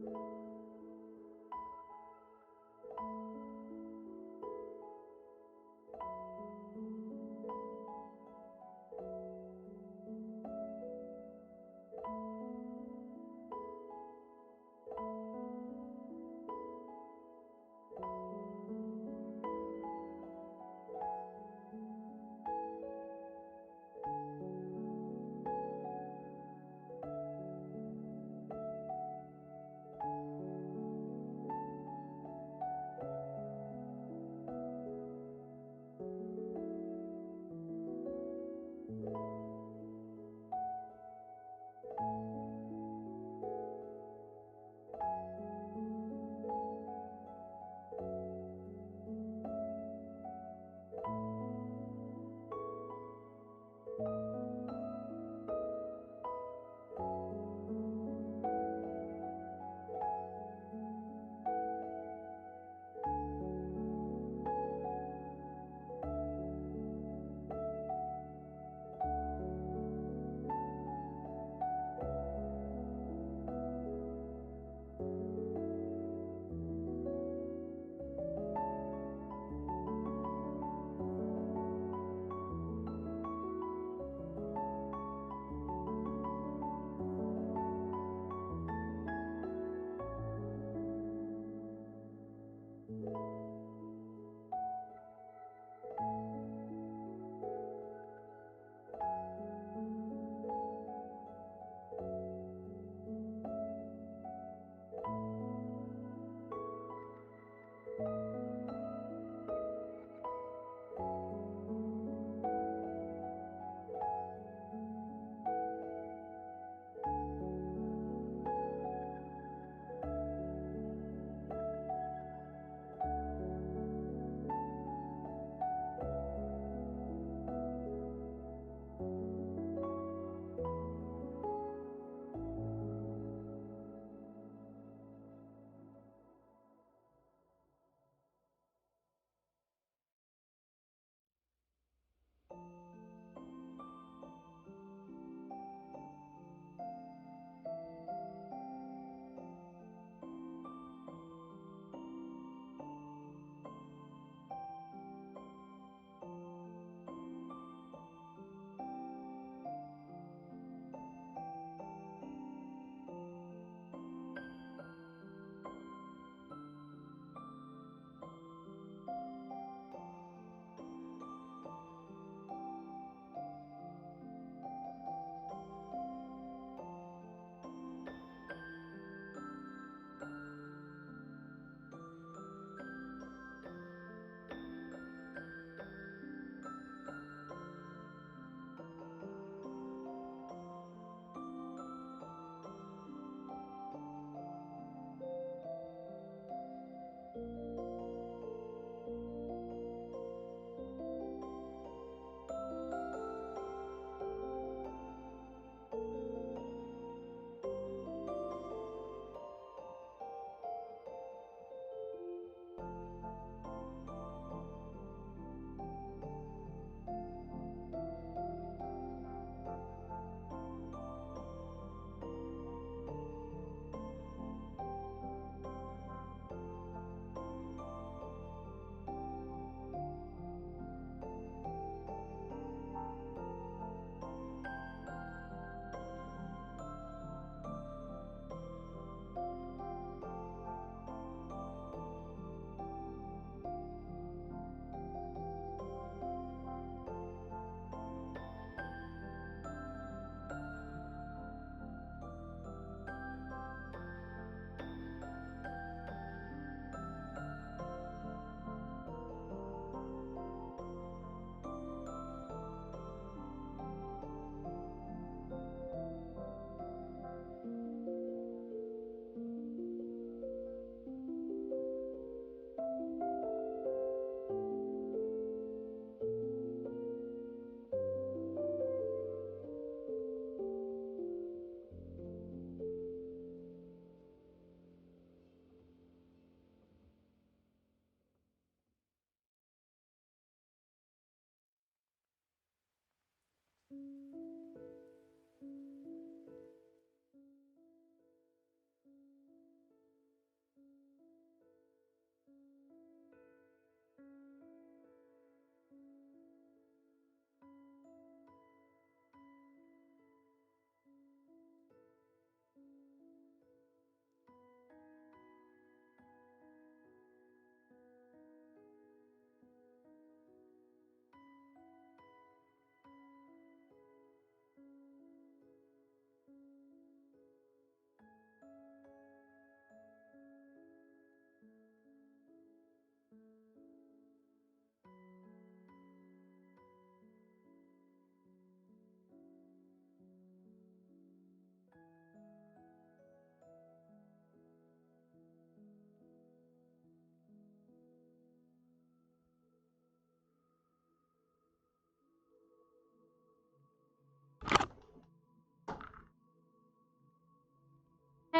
Thank you.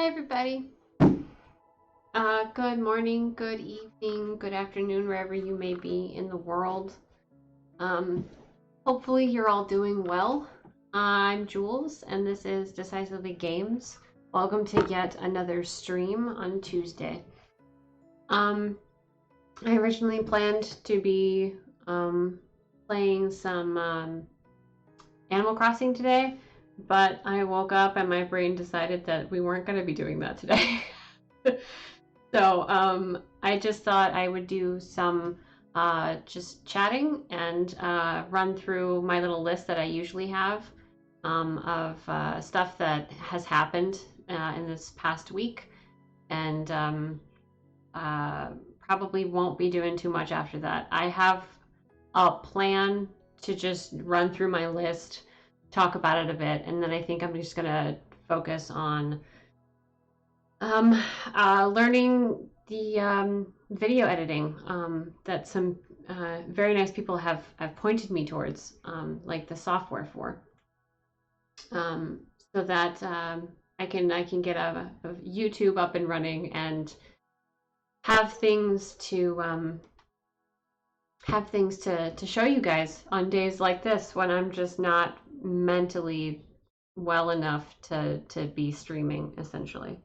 Hi, everybody. Good morning, good evening, good afternoon, wherever you may be in the world. Um, Hopefully, you're all doing well. I'm Jules, and this is Decisively Games. Welcome to yet another stream on Tuesday. I originally planned to be playing some Animal Crossing today, but I woke up and my brain decided that we weren't going to be doing that today. So I just thought I would do some just chatting and run through my little list that I usually have of stuff that has happened in this past week, and probably won't be doing too much after that. I have a plan to just run through my list, talk about it a bit, and then I think I'm just gonna focus on learning the video editing that some very nice people have pointed me towards, like the software for, so that I can get a YouTube up and running and have things to show you guys on days like this when I'm just not mentally well enough to be streaming, essentially.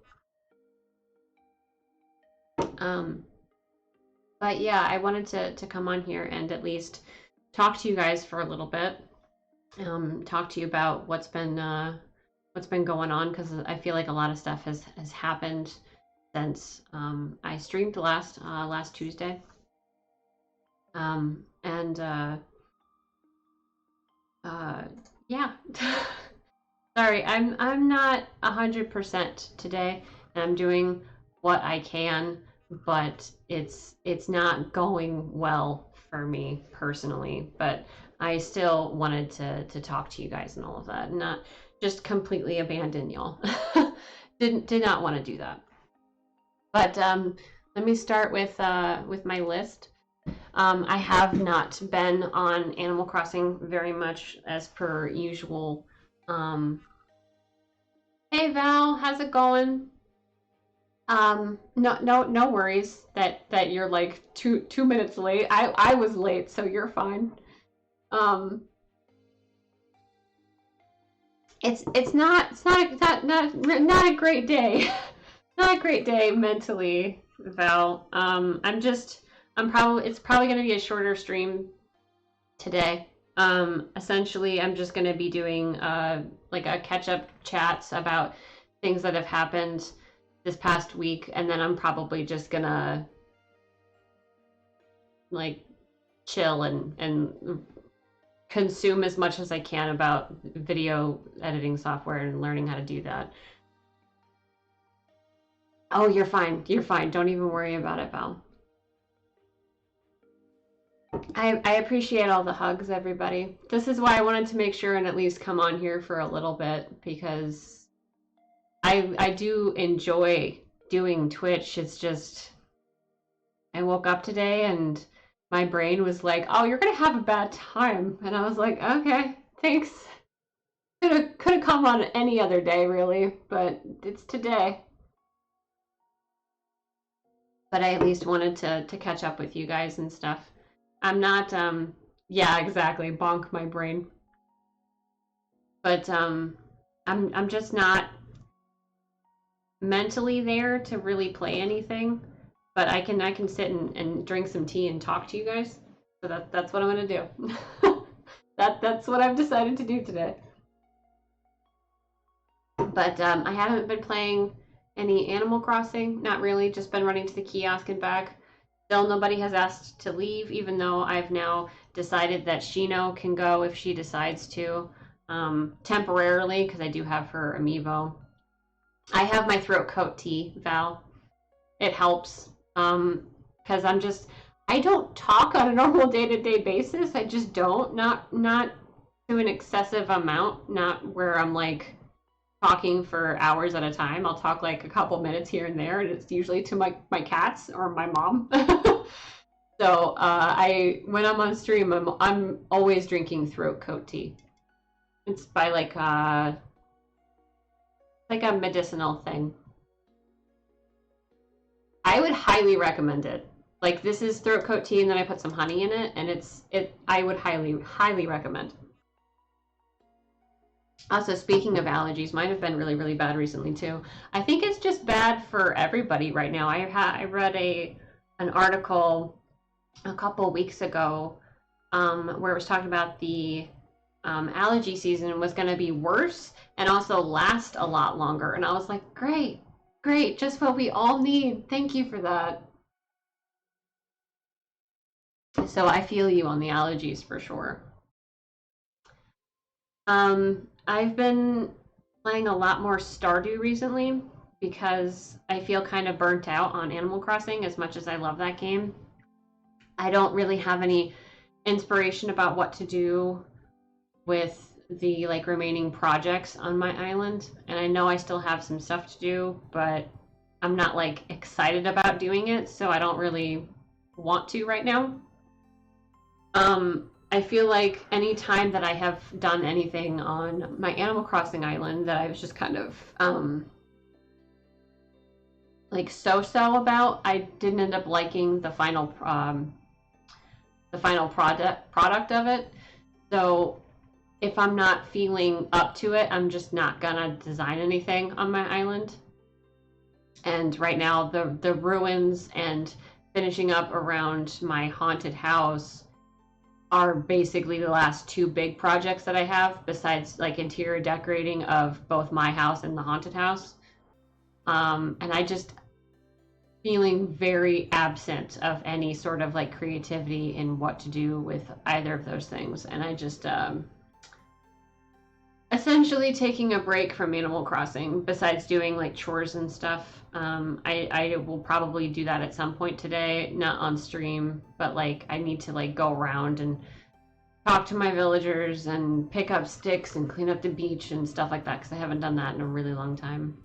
But yeah, I wanted to come on here and at least talk to you guys for a little bit. Talk to you about what's been going on, because I feel like a lot of stuff has happened since I streamed last Tuesday. And yeah. Sorry, I'm not 100% today, and I'm doing what I can, but it's not going well for me personally. But I still wanted to talk to you guys and all of that, and not just completely abandon y'all. Did not want to do that. But let me start with my list. I have not been on Animal Crossing very much as per usual. Hey Val, how's it going? No worries that you're like two minutes late. I was late, so you're fine. Um, it's not a great day. Not a great day mentally, Val. It's probably gonna be a shorter stream today. Essentially, I'm just gonna be doing like a catch up chats about things that have happened this past week, and then I'm probably just gonna like chill and consume as much as I can about video editing software and learning how to do that. Oh, you're fine. You're fine. Don't even worry about it, Val. I appreciate all the hugs, everybody. This is why I wanted to make sure and at least come on here for a little bit, because I do enjoy doing Twitch. It's just I woke up today and my brain was like, "Oh, you're gonna have a bad time," and I was like, "Okay, thanks." Could have come on any other day, really, but it's today. But I at least wanted to catch up with you guys and stuff. I'm not yeah, exactly, bonk my brain. But I'm just not mentally there to really play anything. But I can sit and drink some tea and talk to you guys. So that's what I'm gonna do. That's what I've decided to do today. But I haven't been playing any Animal Crossing. Not really. Just been running to the kiosk and back. Still nobody has asked to leave, even though I've now decided that Shino can go if she decides to, temporarily, because I do have her amiibo. I have my throat coat tea, Val. It helps, because I don't talk on a normal day-to-day basis. I just don't. Not to an excessive amount. Not where I'm like talking for hours at a time. I'll talk like a couple minutes here and there, and it's usually to my cats or my mom. So when I'm on stream, I'm always drinking throat coat tea. It's by like a medicinal thing. I would highly recommend it. Like this is throat coat tea, and then I put some honey in it, and it. I would highly recommend. Also, speaking of allergies, mine have been really bad recently too. I think it's just bad for everybody right now. I read an article a couple weeks ago where it was talking about the allergy season was going to be worse and also last a lot longer. And I was like, great, great, just what we all need. Thank you for that. So I feel you on the allergies for sure. I've been playing a lot more Stardew recently because I feel kind of burnt out on Animal Crossing as much as I love that game. I don't really have any inspiration about what to do with the like remaining projects on my island, and I know I still have some stuff to do, but I'm not like excited about doing it, so I don't really want to right now. I feel like any time that I have done anything on my Animal Crossing island that I was just kind of like so about, I didn't end up liking the final product of it. So if I'm not feeling up to it, I'm just not gonna design anything on my island. And right now, the ruins and finishing up around my haunted house are basically the last two big projects that I have, besides like interior decorating of both my house and the haunted house. And I just feeling very absent of any sort of like creativity in what to do with either of those things. And I just essentially taking a break from Animal Crossing, besides doing like chores and stuff. I will probably do that at some point today, not on stream, but like I need to like go around and talk to my villagers and pick up sticks and clean up the beach and stuff like that because I haven't done that in a really long time.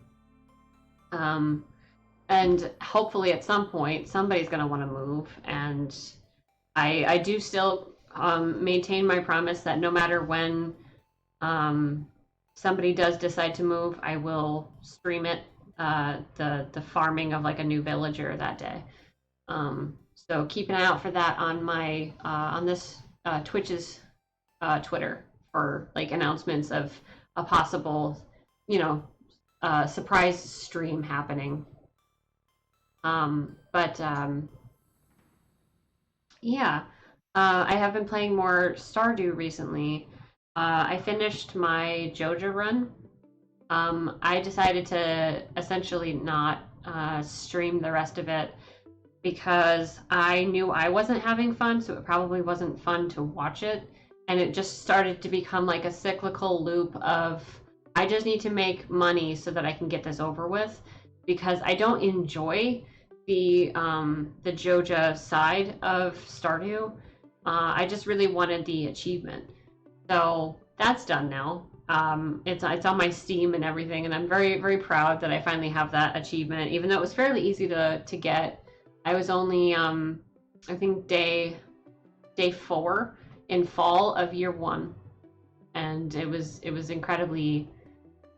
And hopefully at some point somebody's going to want to move, and I do still maintain my promise that no matter when somebody does decide to move, I will stream it, the farming of like a new villager that day. So keep an eye out for that on my on this Twitch's Twitter for like announcements of a possible, you know, surprise stream happening. But yeah, I have been playing more Stardew recently. I finished my Joja run. I decided to essentially not stream the rest of it because I knew I wasn't having fun, so it probably wasn't fun to watch it. And it just started to become like a cyclical loop of I just need to make money so that I can get this over with because I don't enjoy the Joja side of Stardew. I just really wanted the achievement. So that's done now. It's on my Steam and everything, and I'm very proud that I finally have that achievement. Even though it was fairly easy to get, I was only I think day 4 in fall of year 1, and it was incredibly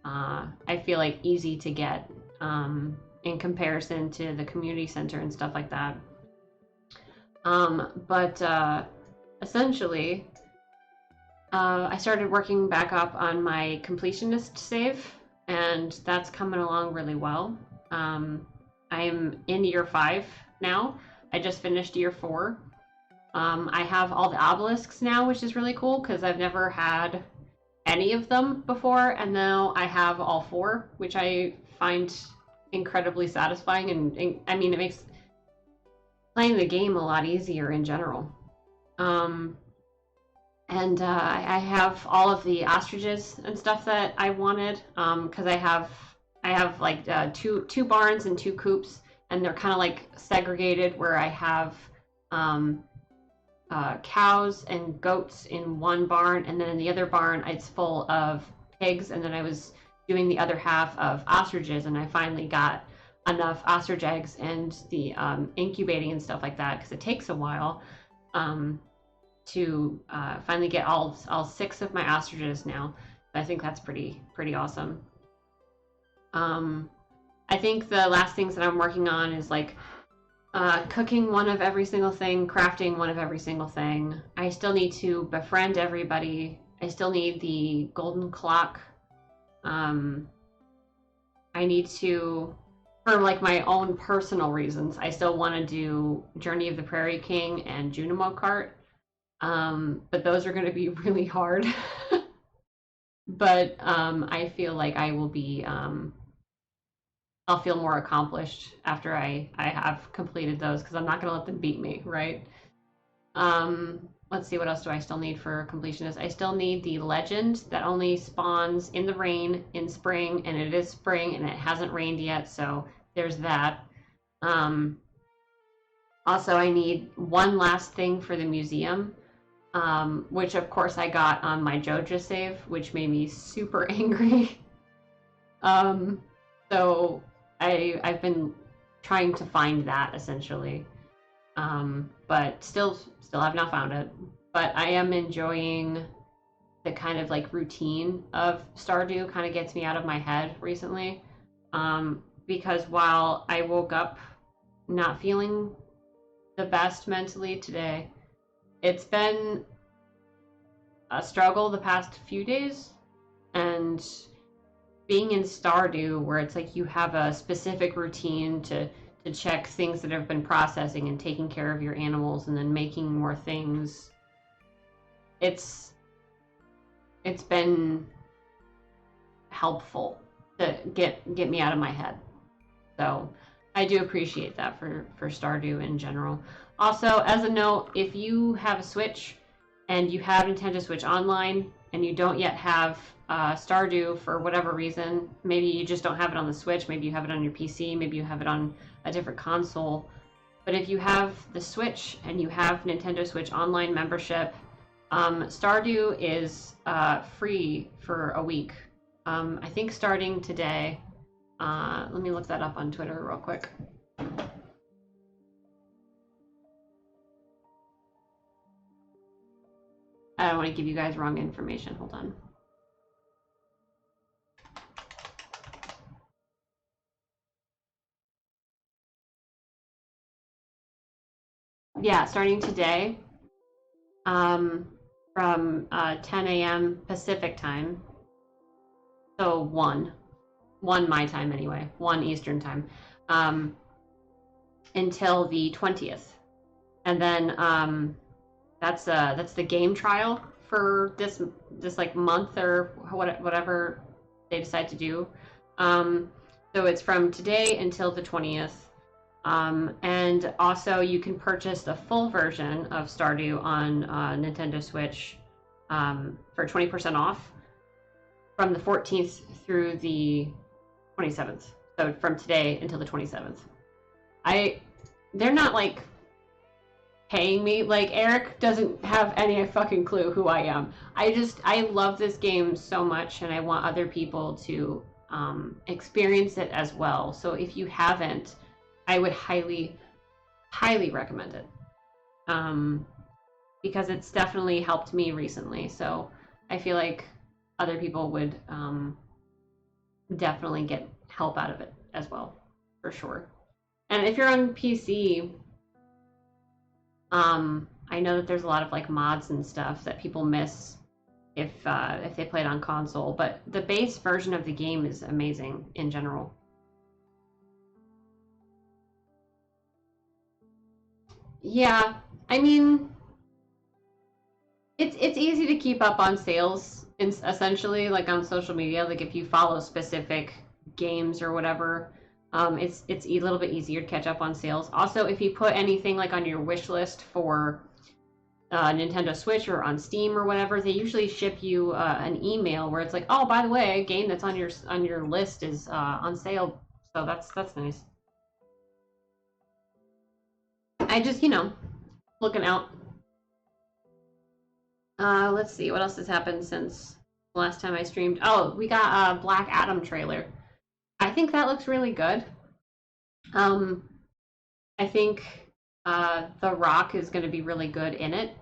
I feel like easy to get in comparison to the community center and stuff like that. But essentially, I started working back up on my completionist save, and that's coming along really well. I'm in year 5 now. I just finished year 4. I have all the obelisks now, which is really cool because I've never had any of them before, and now I have all 4, which I find incredibly satisfying. And I mean, it makes playing the game a lot easier in general. And I have all of the ostriches and stuff that I wanted because I have like two barns and 2 coops, and they're kind of like segregated where I have cows and goats in one barn, and then in the other barn it's full of pigs, and then I was doing the other half of ostriches, and I finally got enough ostrich eggs and the incubating and stuff like that because it takes a while to finally get all 6 of my ostriches now. I think that's pretty awesome. I think the last things that I'm working on is like cooking one of every single thing, crafting one of every single thing. I still need to befriend everybody. I still need the golden clock. Um, I need to, for like my own personal reasons, I still want to do Journey of the Prairie King and Junimo Kart. But those are going to be really hard. But I feel like I will be, I'll feel more accomplished after I have completed those because I'm not going to let them beat me, right? Let's see, what else do I still need for completionist? I still need the legend that only spawns in the rain in spring, and it is spring and it hasn't rained yet, so there's that. Um, Also, I need one last thing for the museum, which of course I got on my Joja save, which made me super angry. um, so I've been trying to find that essentially, but still have not found it. But I am enjoying the kind of like routine of Stardew. Kind of gets me out of my head recently, because while I woke up not feeling the best mentally today, it's been a struggle the past few days, and being in Stardew where it's like you have a specific routine to check things that have been processing and taking care of your animals and then making more things. It's been helpful to get me out of my head. So I do appreciate that for Stardew in general. Also, as a note, if you have a Switch and you have Nintendo Switch Online and you don't yet have Stardew for whatever reason, maybe you just don't have it on the Switch, maybe you have it on your PC, maybe you have it on a different console. But if you have the Switch and you have Nintendo Switch Online membership, Stardew is free for a week. I think starting today. Let me look that up on Twitter real quick. I don't want to give you guys wrong information. Hold on. Yeah, starting today, from 10 a.m. Pacific time. So 1 my time anyway, 1 Eastern time, until the 20th. And then that's the game trial for this like month or whatever they decide to do. So it's from today until the 20th. And also you can purchase the full version of Stardew on Nintendo Switch for 20% off from the 14th through the 27th. So from today until the 27th. They're not like paying me. Like, Eric doesn't have any fucking clue who I am. I love this game so much, and I want other people to experience it as well. So if you haven't, I would highly, highly recommend it. Because it's definitely helped me recently. So I feel like other people would definitely get help out of it as well, for sure. And if you're on PC, I know that there's a lot of like mods and stuff that people miss if they play it on console, but the base version of the game is amazing in general. Yeah, I mean, it's easy to keep up on sales, essentially, like on social media. Like if you follow specific games or whatever, it's a little bit easier to catch up on sales. Also, if you put anything like on your wish list for Nintendo Switch or on Steam or whatever, they usually ship you an email where it's like, oh, by the way, a game that's on your list is on sale. So that's nice. I just looking out. Let's see what else has happened since the last time I streamed. Oh, we got a Black Adam trailer. I think that looks really good. Um, I think The Rock is going to be really good in it.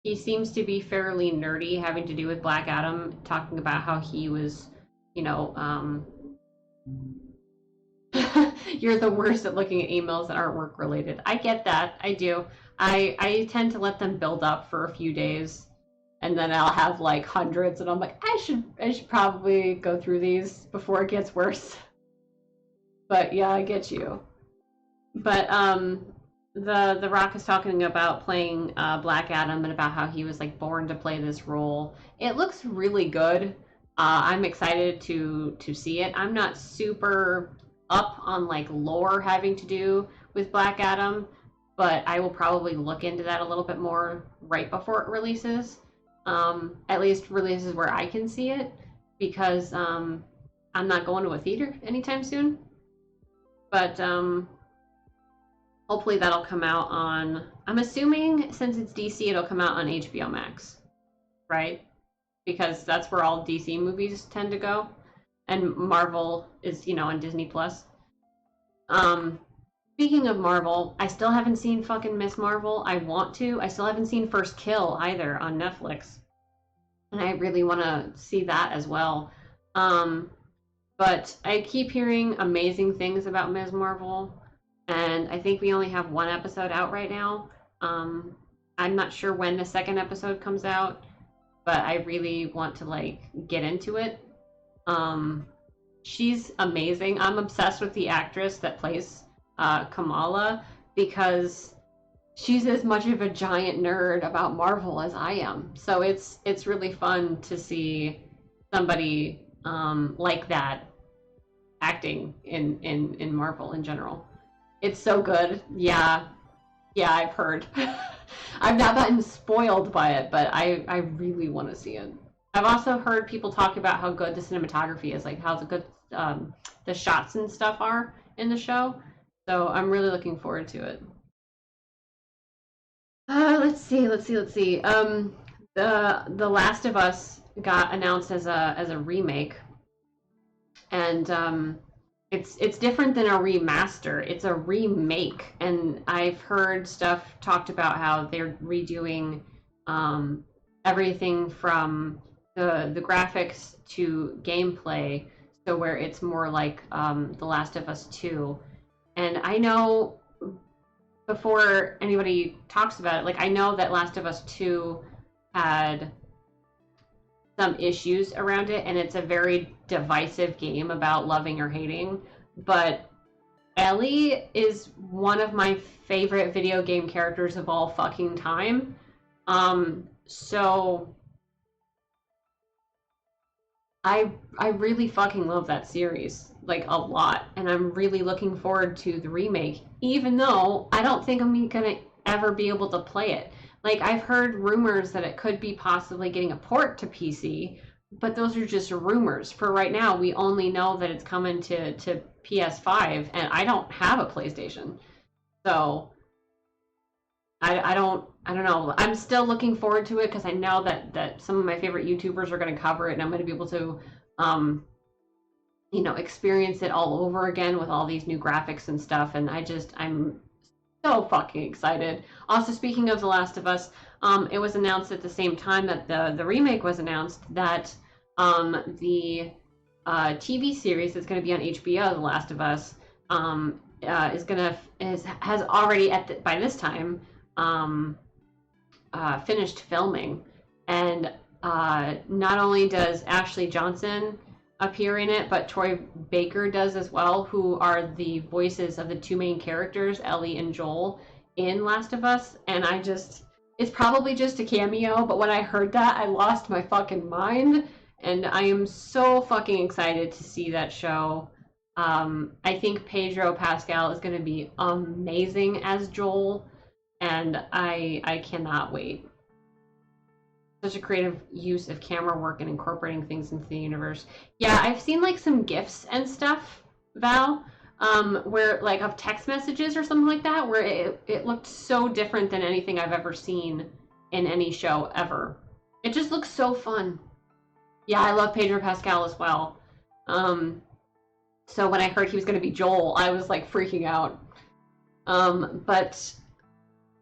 He seems to be fairly nerdy, having to do with Black Adam, talking about how he was, you know, You're the worst at looking at emails that aren't work related. I get that. I do. I tend to let them build up for a few days, and then I'll have like hundreds, and I'm like, I should probably go through these before it gets worse. But yeah, I get you. But the Rock is talking about playing Black Adam and about how he was like born to play this role. It looks really good. I'm excited to see it. I'm not super up on like lore having to do with Black Adam, but I will probably look into that a little bit more right before it releases. At least releases where I can see it, because I'm not going to a theater anytime soon. But hopefully that'll come out on, I'm assuming since it's DC, it'll come out on HBO Max, right? Because that's where all DC movies tend to go. And Marvel is, on Disney Plus. Speaking of Marvel, I still haven't seen fucking Miss Marvel. I want to. I still haven't seen First Kill either on Netflix. And I really want to see that as well. But I keep hearing amazing things about Ms. Marvel, and I think we only have one episode out right now. I'm not sure when the second episode comes out, but I really want to like get into it. She's amazing. I'm obsessed with the actress that plays Kamala, because she's as much of a giant nerd about Marvel as I am. So it's really fun to see somebody like that acting in Marvel in general. It's so good. Yeah, I've heard. I've not gotten spoiled by it, but I really want to see it. I've also heard people talk about how good the cinematography is, like how the good the shots and stuff are in the show. So I'm really looking forward to it. Let's see. The Last of Us got announced as a remake, and it's different than a remaster. It's a remake, and I've heard stuff talked about how they're redoing everything from the graphics to gameplay, so where it's more like The Last of Us 2. And I know, before anybody talks about it, like, I know that Last of Us 2 had some issues around it, and it's a very divisive game about loving or hating. But Ellie is one of my favorite video game characters of all fucking time. So I really fucking love that series, like, a lot, and I'm really looking forward to the remake, even though I don't think I'm gonna ever be able to play it. Like, I've heard rumors that it could be possibly getting a port to PC, but those are just rumors. For right now, we only know that it's coming to PS5, and I don't have a PlayStation. So I don't know. I'm still looking forward to it, because I know that some of my favorite YouTubers are going to cover it, and I'm going to be able to experience it all over again with all these new graphics and stuff. And I'm so fucking excited. Also, speaking of The Last of Us, it was announced at the same time that the remake was announced that the TV series that's going to be on HBO, The Last of Us, has already by this time finished filming. And not only does Ashley Johnson appear in it, but Troy Baker does as well, who are the voices of the two main characters, Ellie and Joel, in Last of Us. And it's probably just a cameo, but when I heard that, I lost my fucking mind, and I am so fucking excited to see that show. I think Pedro Pascal is going to be amazing as Joel, and I cannot wait. Such a creative use of camera work and incorporating things into the universe. Yeah, I've seen like some GIFs and stuff, Val, where like of text messages or something like that, where it looked so different than anything I've ever seen in any show ever. It just looks so fun. Yeah, I love Pedro Pascal as well. So when I heard he was going to be Joel, I was like freaking out. But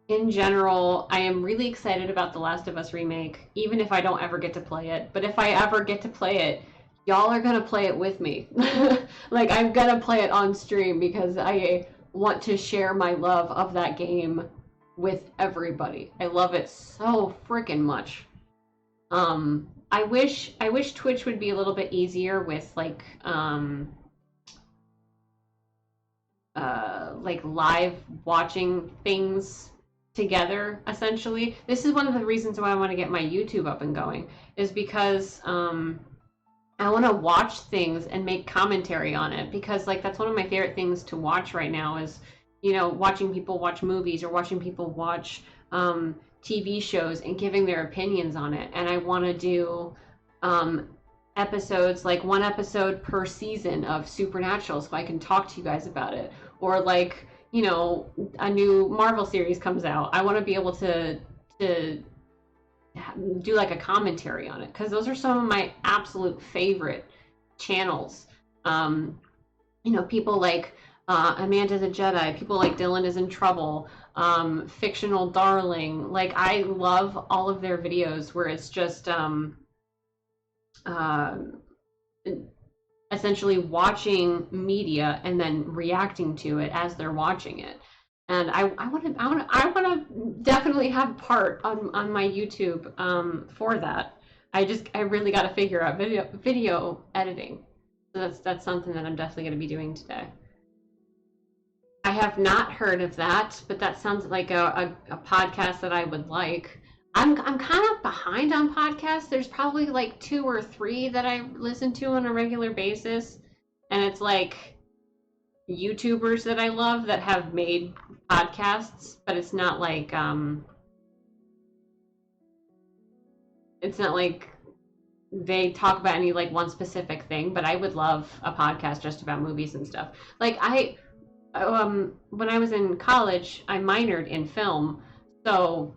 in general, I am really excited about The Last of Us remake, even if I don't ever get to play it. But if I ever get to play it, y'all are gonna play it with me. Like, I'm gonna play it on stream because I want to share my love of that game with everybody. I love it so freaking much. I wish Twitch would be a little bit easier with like live watching things together, essentially. This is one of the reasons why I want to get my YouTube up and going, is because I want to watch things and make commentary on it, because like that's one of my favorite things to watch right now is, watching people watch movies or watching people watch TV shows and giving their opinions on it. And I want to do episodes, like one episode per season of Supernatural, so I can talk to you guys about it. Or like, a new Marvel series comes out. I want to be able to do like a commentary on it, because those are some of my absolute favorite channels. People like Amanda the Jedi, people like Dylan is in Trouble, Fictional Darling. Like, I love all of their videos where it's just essentially watching media and then reacting to it as they're watching it. And I want to definitely have part on my YouTube for that. I really got to figure out video editing. So that's something that I'm definitely going to be doing today. I have not heard of that, but that sounds like a podcast that I would like. I'm kind of behind on podcasts. There's probably like 2 or 3 that I listen to on a regular basis, and it's like YouTubers that I love that have made podcasts, but it's not like they talk about any like one specific thing. But I would love a podcast just about movies and stuff. Like, when I was in college, I minored in film, so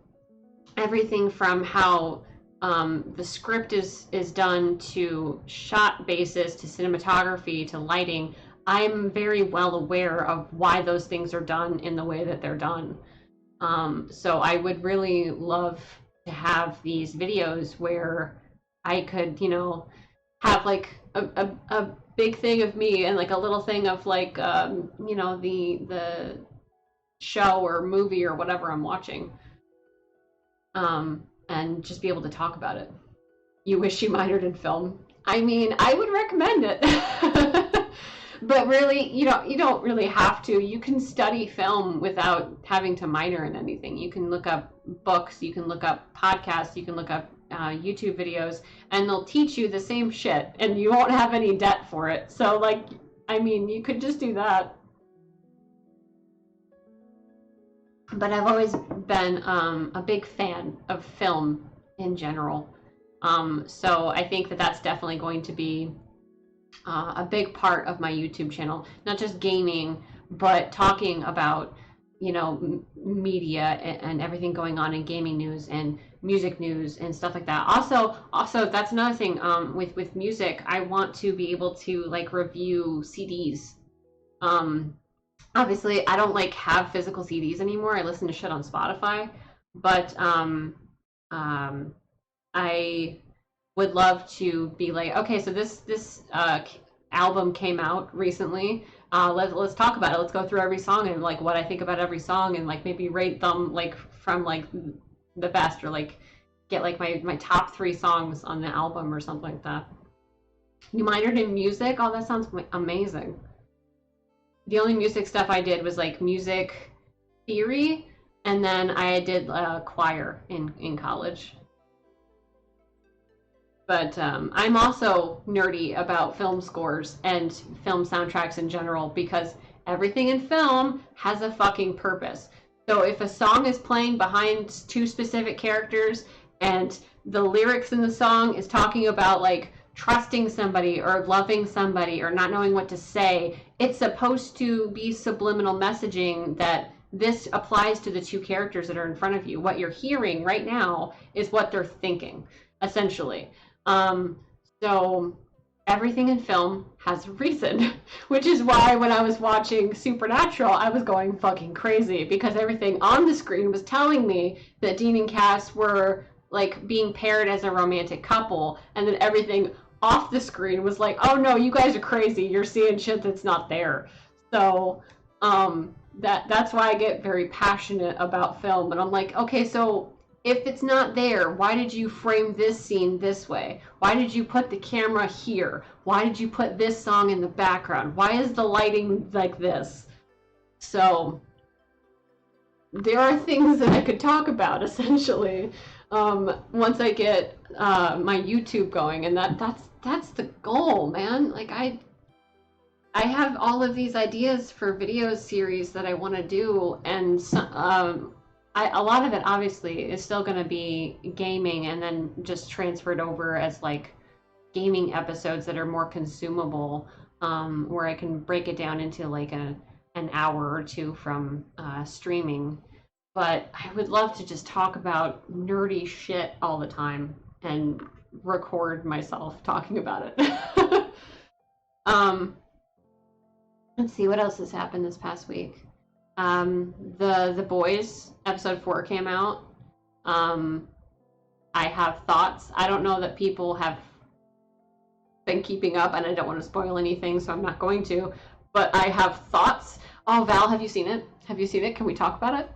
everything from how the script is done to shot basis to cinematography to lighting, I'm very well aware of why those things are done in the way that they're done. So I would really love to have these videos where I could, have like a big thing of me and like a little thing of like, the show or movie or whatever I'm watching. And just be able to talk about it. You wish you minored in film? I mean, I would recommend it. But really, you don't really have to. You can study film without having to minor in anything. You can look up books, you can look up podcasts, you can look up YouTube videos, and they'll teach you the same shit, and you won't have any debt for it. So, like, I mean, you could just do that. But I've always been a big fan of film in general. So I think that that's definitely going to be a big part of my YouTube channel. Not just gaming, but talking about, media and everything going on in gaming news and music news and stuff like that. Also, that's another thing with music. I want to be able to like review CDs. Obviously, I don't like have physical CDs anymore. I listen to shit on Spotify, but I would love to be like, okay, so this album came out recently. Let's talk about it. Let's go through every song and like what I think about every song, and like maybe rate them like from like the best, or like get like my top 3 songs on the album or something like that. You minored in music? Oh, that sounds amazing. The only music stuff I did was like music theory, and then I did choir in college. But I'm also nerdy about film scores and film soundtracks in general, because everything in film has a fucking purpose. So if a song is playing behind 2 specific characters and the lyrics in the song is talking about like trusting somebody or loving somebody or not knowing what to say, it's supposed to be subliminal messaging that this applies to the 2 characters that are in front of you. What you're hearing right now is what they're thinking, essentially. So everything in film has a reason, which is why when I was watching Supernatural, I was going fucking crazy, because everything on the screen was telling me that Dean and Cass were like being paired as a romantic couple, and then everything off the screen was like, oh no, you guys are crazy. You're seeing shit that's not there. So that's why I get very passionate about film. And I'm like, okay, so if it's not there, why did you frame this scene this way? Why did you put the camera here? Why did you put this song in the background? Why is the lighting like this? So there are things that I could talk about essentially once I get my YouTube going, and that's the goal, man. Like I have all of these ideas for video series that I want to do, and a lot of it obviously is still going to be gaming, and then just transferred over as like gaming episodes that are more consumable, where I can break it down into like an hour or two from streaming. But I would love to just talk about nerdy shit all the time and record myself talking about it. um, let's see what else has happened this past week. The Boys episode 4 came out. I have thoughts. I don't know that people have been keeping up, and I don't want to spoil anything, so I'm not going to. But I have thoughts. Oh, Val, have you seen it? Have you seen it? Can we talk about it?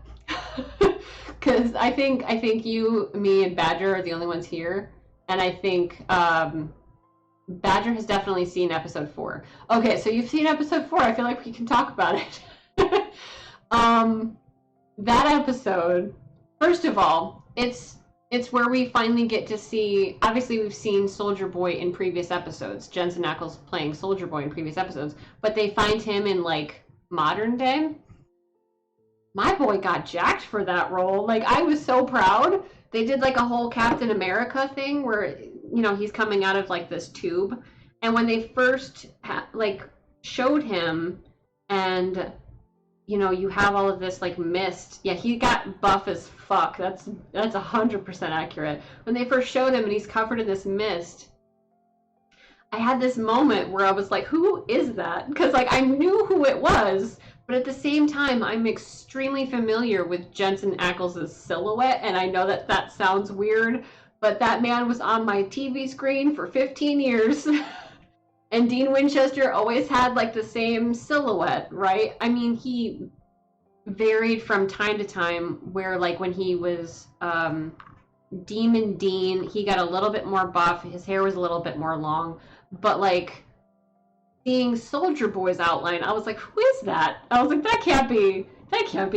Because I think you, me, and Badger are the only ones here, and I think Badger has definitely seen episode 4. Okay, so you've seen episode 4. I feel like we can talk about it. That episode, first of all, it's where we finally get to see. Obviously, we've seen Soldier Boy in previous episodes. Jensen Ackles playing Soldier Boy in previous episodes, but they find him in like modern day. My boy got jacked for that role. Like, I was so proud. They did like a whole Captain America thing where, you know, he's coming out of like this tube, and when they first like showed him, and you know, you have all of this like mist. Yeah, he got buff as fuck. That's 100% accurate. When they first showed him and he's covered in this mist, I had this moment where I was like, who is that? Because like I knew who it was, but at the same time, I'm extremely familiar with Jensen Ackles' silhouette, and I know that that sounds weird, but that man was on my TV screen for 15 years. And Dean Winchester always had like the same silhouette, right? I mean, he varied from time to time, where like when he was Demon Dean, he got a little bit more buff, his hair was a little bit more long, but like seeing Soldier Boy's outline, I was like, who is that? I was like, that can't be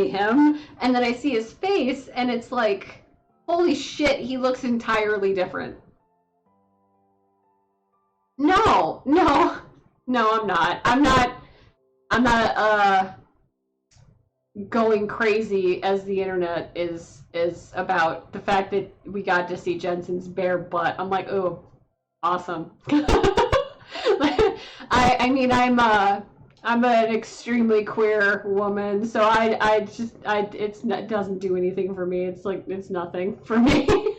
him. And then I see his face, and it's like, holy shit, he looks entirely different. No, I'm not. I'm not going crazy as the internet is about the fact that we got to see Jensen's bare butt. I'm like, oh, awesome. I mean, I'm an extremely queer woman, so it doesn't do anything for me. It's like, it's nothing for me.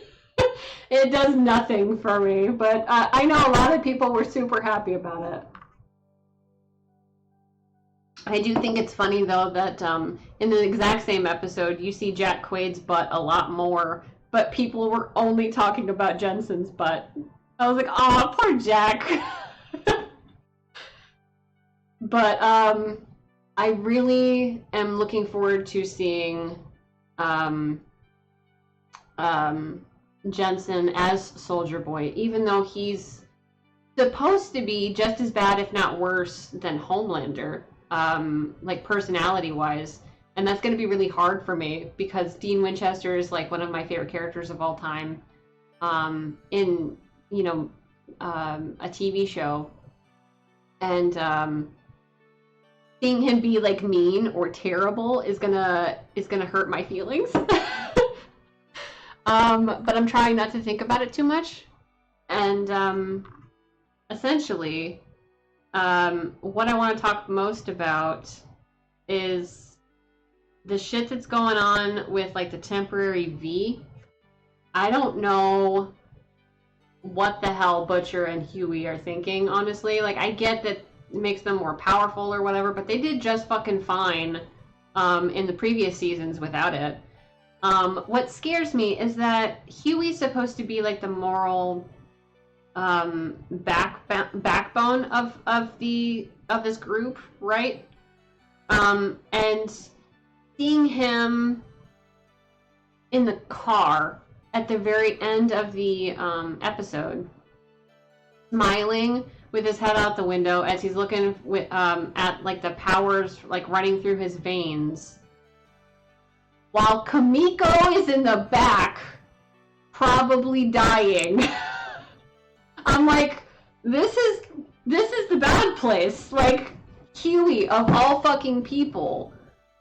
It does nothing for me, but I know a lot of people were super happy about it. I do think it's funny, though, that in the exact same episode, you see Jack Quaid's butt a lot more, but people were only talking about Jensen's butt. I was like, oh, poor Jack. But I really am looking forward to seeing Jensen as Soldier Boy, even though he's supposed to be just as bad, if not worse, than Homelander, like personality-wise. And that's going to be really hard for me, because Dean Winchester is like one of my favorite characters of all time in, you know, a TV show. And seeing him be like mean or terrible is gonna hurt my feelings. But I'm trying not to think about it too much. And essentially, what I want to talk most about is the shit that's going on with like the temporary V. I don't know what the hell Butcher and Huey are thinking, honestly. Like, I get that it makes them more powerful or whatever, but they did just fucking fine in the previous seasons without it. What scares me is that Huey's supposed to be like the moral backbone of this group, right? And seeing him in the car at the very end of the episode, smiling with his head out the window as he's looking at like the powers like running through his veins, while Kamiko is in the back, probably dying. I'm like, this is the bad place. Like, Huey, of all fucking people,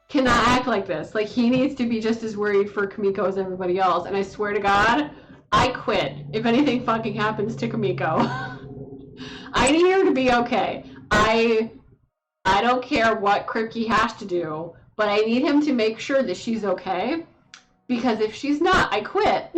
cannot act like this. Like, he needs to be just as worried for Kamiko as everybody else. And I swear to God, I quit if anything fucking happens to Kamiko. I need her to be okay. I don't care what Kripke has to do, but I need him to make sure that she's okay. Because if she's not, I quit.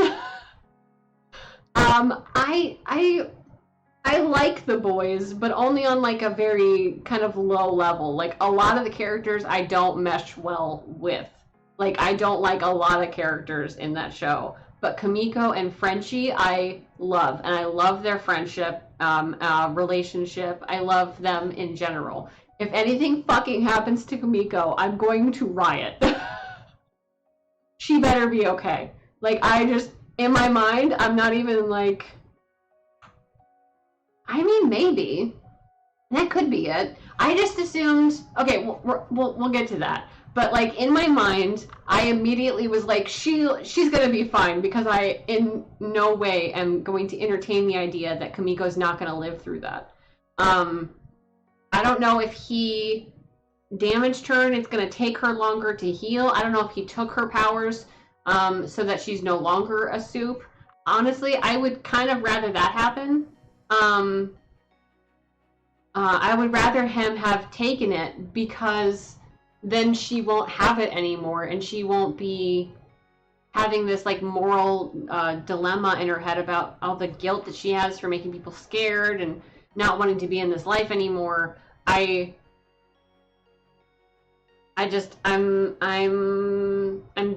I like the boys, but only on like a very kind of low level. Like, a lot of the characters I don't mesh well with. Like, I don't like a lot of characters in that show. But Kamiko and Frenchie, I love. And I love their friendship, relationship. I love them in general. If anything fucking happens to Kamiko, I'm going to riot. She better be okay. Like, in my mind, I'm not even like... I mean, maybe. That could be it. I just assumed... Okay, we'll get to that. But, like, in my mind, I immediately was like, she's gonna be fine, because I, in no way, am going to entertain the idea that Kamiko's not gonna live through that. I don't know if he damaged her and it's gonna take her longer to heal. I don't know if he took her powers so that she's no longer a soup. Honestly, I would kind of rather that happen. I would rather him have taken it, because then she won't have it anymore, and she won't be having this like moral dilemma in her head about all the guilt that she has for making people scared and not wanting to be in this life anymore. I'm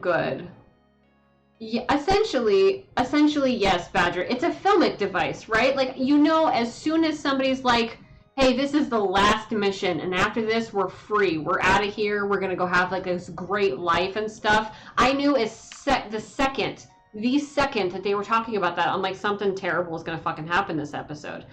good. Yeah, essentially, yes, Badger. It's a filmic device, right? Like, you know, as soon as somebody's like, hey, this is the last mission, and after this, we're free. We're out of here. We're going to go have, like, this great life and stuff. I knew the second that they were talking about that, I'm like, something terrible is going to fucking happen this episode.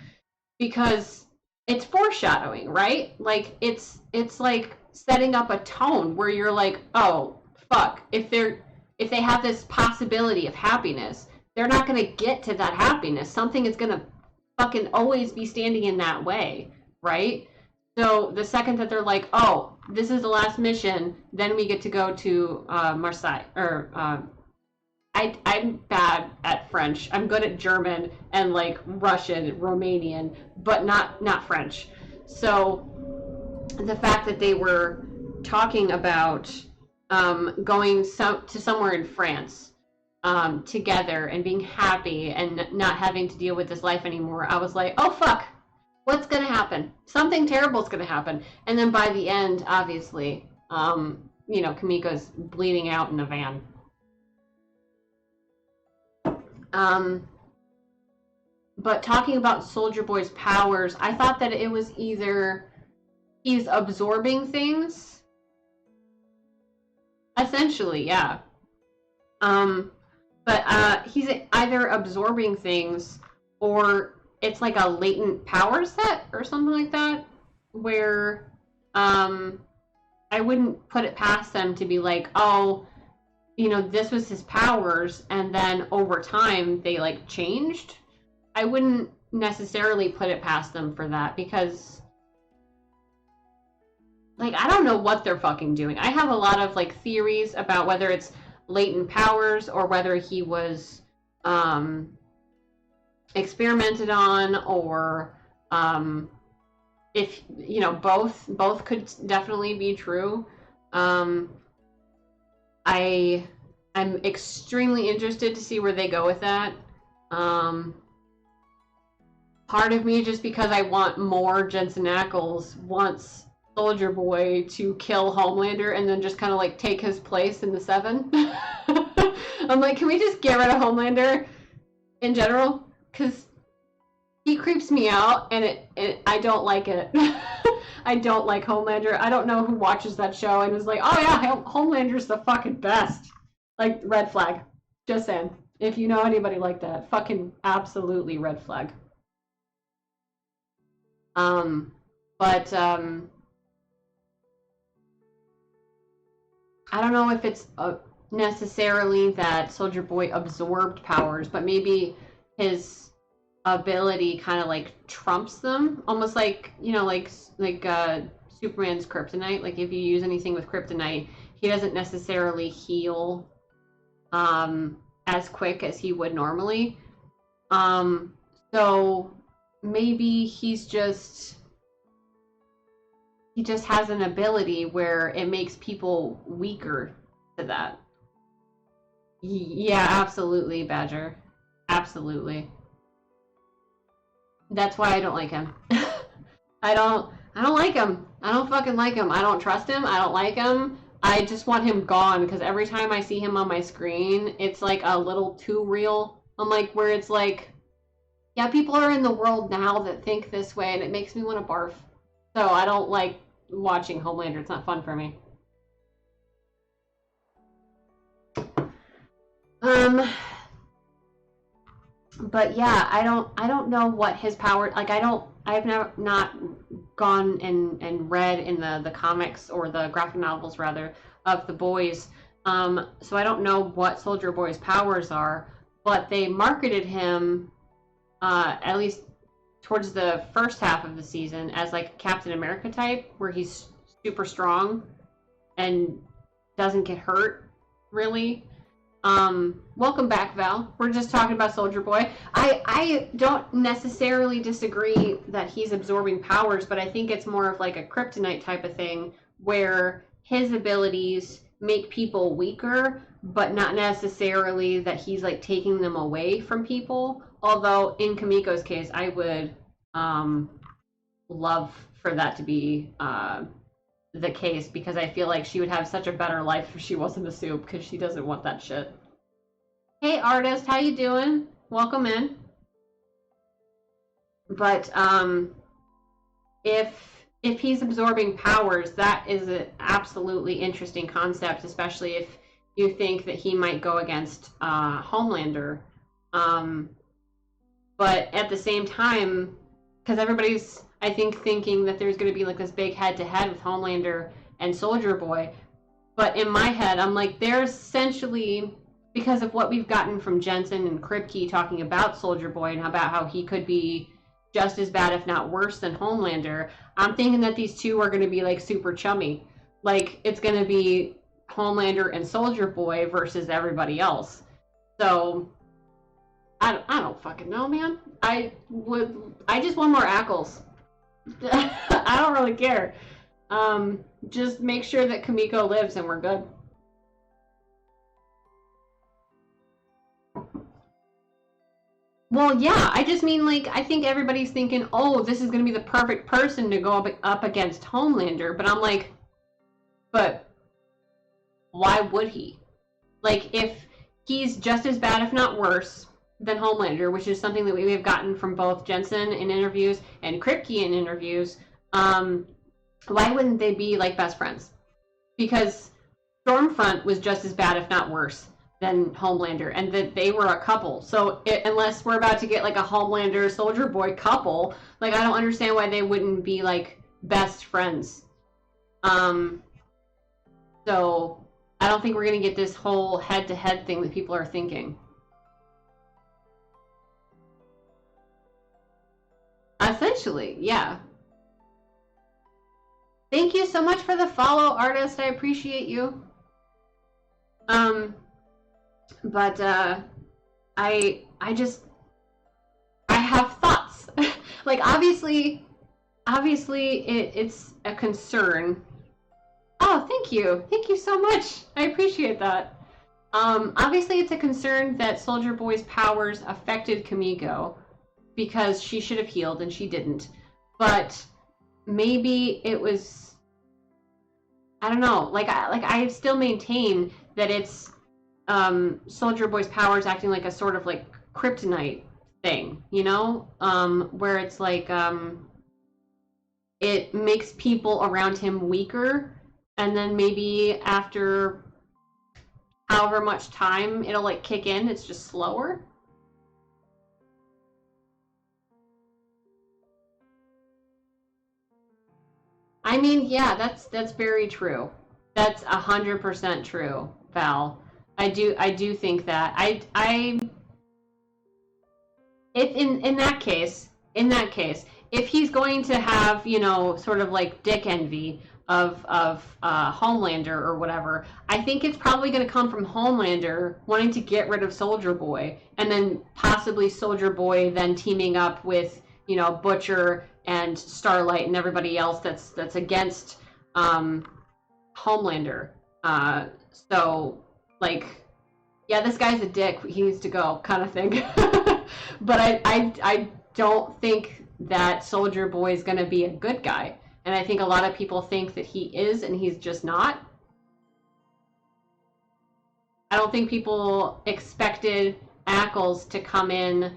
Because it's foreshadowing, right? Like, it's like setting up a tone where you're like, oh, fuck, if they have this possibility of happiness, they're not going to get to that happiness. Something is going to fucking always be standing in that way, right? So the second that they're like, oh, this is the last mission, then we get to go to Marseille. Or I'm bad at French. I'm good at German and like Russian, Romanian, but not French. So the fact that they were talking about going to somewhere in France together and being happy and not having to deal with this life anymore, I was like, oh fuck, what's gonna happen? Something terrible is gonna happen. And then by the end, obviously, you know, Kamiko's bleeding out in a van. But talking about Soldier Boy's powers, I thought that it was either he's absorbing things. Essentially, yeah. But he's either absorbing things, or it's like a latent power set or something like that, where I wouldn't put it past them to be like, oh, you know, this was his powers, and then over time they like changed. I wouldn't necessarily put it past them for that, because like, I don't know what they're fucking doing. I have a lot of like theories about whether it's latent powers or whether he was experimented on, or if, you know, both could definitely be true. I'm extremely interested to see where they go with that. Part of me, just because I want more Jensen Ackles, wants Soldier Boy to kill Homelander and then just kind of like take his place in the Seven. I'm like, can we just get rid of Homelander in general? Because he creeps me out, and I don't like it. I don't like Homelander. I don't know who watches that show and is like, oh yeah, Homelander's the fucking best. Like, red flag. Just saying. If you know anybody like that, fucking absolutely red flag. Um, but I don't know if it's necessarily that Soldier Boy absorbed powers, but maybe his ability kind of like trumps them, almost like like Superman's kryptonite. Like if you use anything with kryptonite, he doesn't necessarily heal as quick as he would normally. Um, so maybe he just has an ability where it makes people weaker to that. Yeah, absolutely, Badger. Absolutely. That's why I don't like him. I don't like him. I don't fucking like him. I don't trust him. I don't like him. I just want him gone because every time I see him on my screen, it's like a little too real. I'm like where it's like, yeah, people are in the world now that think this way and it makes me want to barf. So I don't like watching Homelander. It's not fun for me. Um, but yeah, I don't know what his power like I've never not gone and read in the comics or the graphic novels rather of the boys. So I don't know what Soldier Boy's powers are, but they marketed him at least towards the first half of the season as like Captain America type, where he's super strong and doesn't get hurt really. Welcome back, Val. We're just talking about Soldier Boy. I don't necessarily disagree that he's absorbing powers, but I think it's more of like a kryptonite type of thing where his abilities make people weaker, but not necessarily that he's like taking them away from people. Although in Kamiko's case, I would um, love for that to be the case because I feel like she would have such a better life if she wasn't a soup because she doesn't want that shit. Hey artist, how you doing? Welcome in. But if he's absorbing powers, that is an absolutely interesting concept, especially if you think that he might go against Homelander. Um, but at the same time, because everybody's I think thinking that there's going to be like this big head to head with Homelander and Soldier Boy, but in my head, I'm like, they're essentially because of what we've gotten from Jensen and Kripke talking about Soldier Boy and about how he could be just as bad, if not worse, than Homelander. I'm thinking that these two are going to be like super chummy. Like it's going to be Homelander and Soldier Boy versus everybody else. So I don't fucking know, man. I just want more Ackles. I don't really care. Just make sure that Kamiko lives and we're good. Well, yeah, I just mean like I think everybody's thinking, "Oh, this is going to be the perfect person to go up against Homelander." But I'm like, "But why would he? Like if he's just as bad if not worse than Homelander, which is something that we have gotten from both Jensen in interviews and Kripke in interviews, um why wouldn't they be like best friends? Because Stormfront was just as bad, if not worse, than Homelander, and that they were a couple. So unless we're about to get like a Homelander Soldier Boy couple, like I don't understand why they wouldn't be like best friends. Um, so I don't think we're gonna get this whole head-to-head thing that people are thinking. Essentially, yeah. Thank you so much for the follow, artist. I appreciate you. Um, but I just I have thoughts. Like obviously it's a concern. Oh, thank you so much. I appreciate that. Obviously it's a concern that Soldier Boy's powers affected Kamiko because she should have healed and she didn't. But maybe it was I don't know. I still maintain that it's Soldier Boy's powers acting like a sort of like kryptonite thing, you know, where it's like it makes people around him weaker, and then maybe after however much time it'll like kick in, it's just slower. I mean, yeah, that's very true. That's 100% true, Val. I do think that. I if in that case, if he's going to have, sort of like dick envy of Homelander or whatever, I think it's probably going to come from Homelander wanting to get rid of Soldier Boy, and then possibly Soldier Boy then teaming up with, Butcher and Starlight and everybody else that's against um, Homelander. So like, yeah, this guy's a dick. He needs to go, kind of thing. But I don't think that Soldier Boy is going to be a good guy. And I think a lot of people think that he is, and he's just not. I don't think people expected Ackles to come in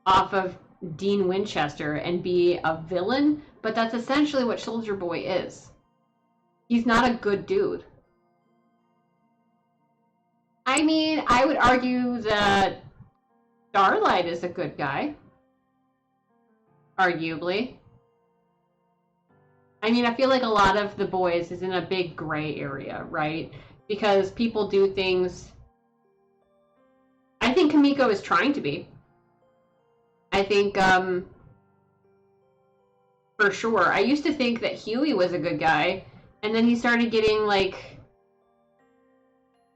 off of Dean Winchester and be a villain, but that's essentially what Soldier Boy is. He's not a good dude. I mean, I would argue that Starlight is a good guy, arguably. I mean, I feel like a lot of the boys is in a big gray area, right? Because people do things. I think Kamiko is trying to be. I think, for sure. I used to think that Huey was a good guy, and then he started getting, like,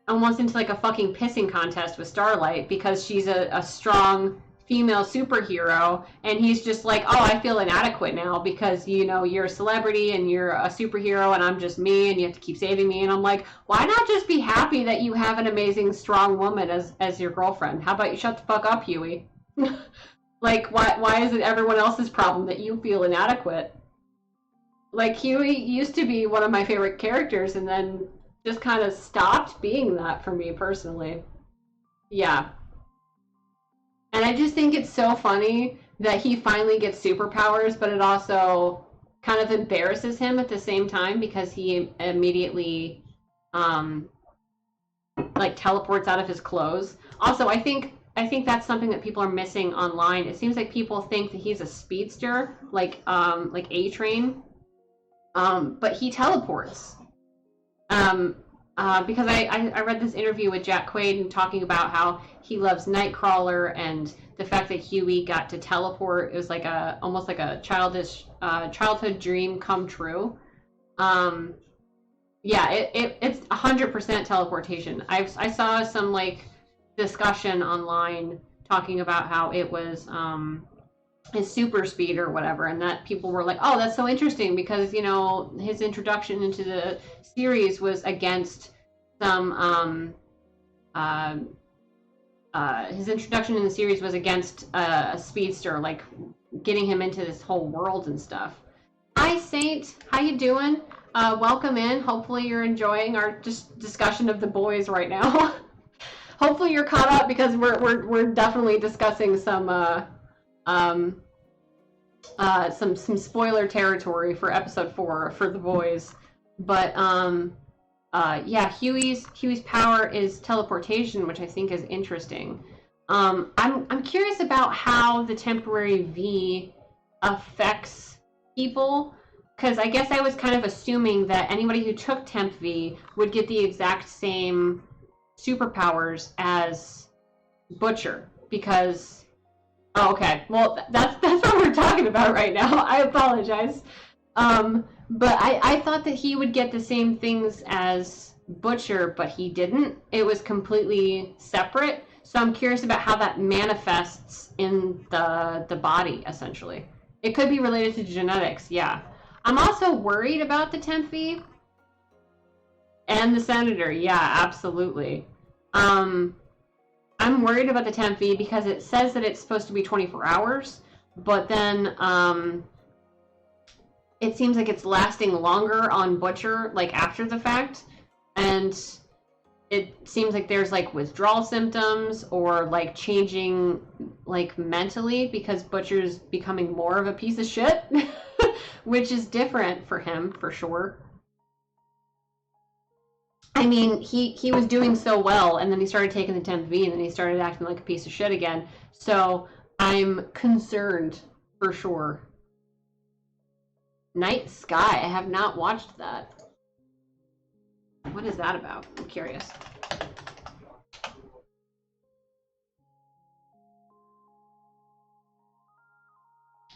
almost into, like, a fucking pissing contest with Starlight because she's a strong female superhero, and he's just like, oh, I feel inadequate now because, you're a celebrity and you're a superhero and I'm just me and you have to keep saving me. And I'm like, why not just be happy that you have an amazing, strong woman as your girlfriend? How about you shut the fuck up, Huey? Like, why is it everyone else's problem that you feel inadequate? Like, Huey used to be one of my favorite characters and then just kind of stopped being that for me personally. Yeah. And I just think it's so funny that he finally gets superpowers, but it also kind of embarrasses him at the same time because he immediately um like teleports out of his clothes. Also, I think that's something that people are missing online. It seems like people think that he's a speedster, like A-Train, but he teleports. Because I read this interview with Jack Quaid and talking about how he loves Nightcrawler and the fact that Huey got to teleport. It was like almost like a childhood dream come true. Um, yeah, it's 100% teleportation. I saw some like discussion online talking about how it was his super speed or whatever, and that people were like, oh, that's so interesting because his introduction into the series was against some uh, his introduction in the series was against a speedster, like getting him into this whole world and stuff. Hi, Saint. How you doing? Welcome in. Hopefully you're enjoying our just discussion of the boys right now. Hopefully you're caught up because we're definitely discussing um, some spoiler territory for episode 4 for the boys. But yeah, Huey's power is teleportation, which I think is interesting. I'm curious about how the temporary V affects people, because I guess I was kind of assuming that anybody who took Temp V would get the exact same superpowers as Butcher, because okay, well that's what we're talking about right now. I apologize. But I thought that he would get the same things as Butcher, but he didn't. It was completely separate. So I'm curious about how that manifests in the body, essentially. It could be related to genetics, yeah. I'm also worried about the Temp V and the Senator, yeah, absolutely. I'm worried about the Temp V because it says that it's supposed to be 24 hours, but then it seems like it's lasting longer on Butcher, like after the fact, and it seems like there's like withdrawal symptoms or like changing like mentally because Butcher's becoming more of a piece of shit, which is different for him for sure. I mean, he was doing so well, and then he started taking the temp V, and then he started acting like a piece of shit again. So I'm concerned for sure. Night Sky. I have not watched that. What is that about? I'm curious.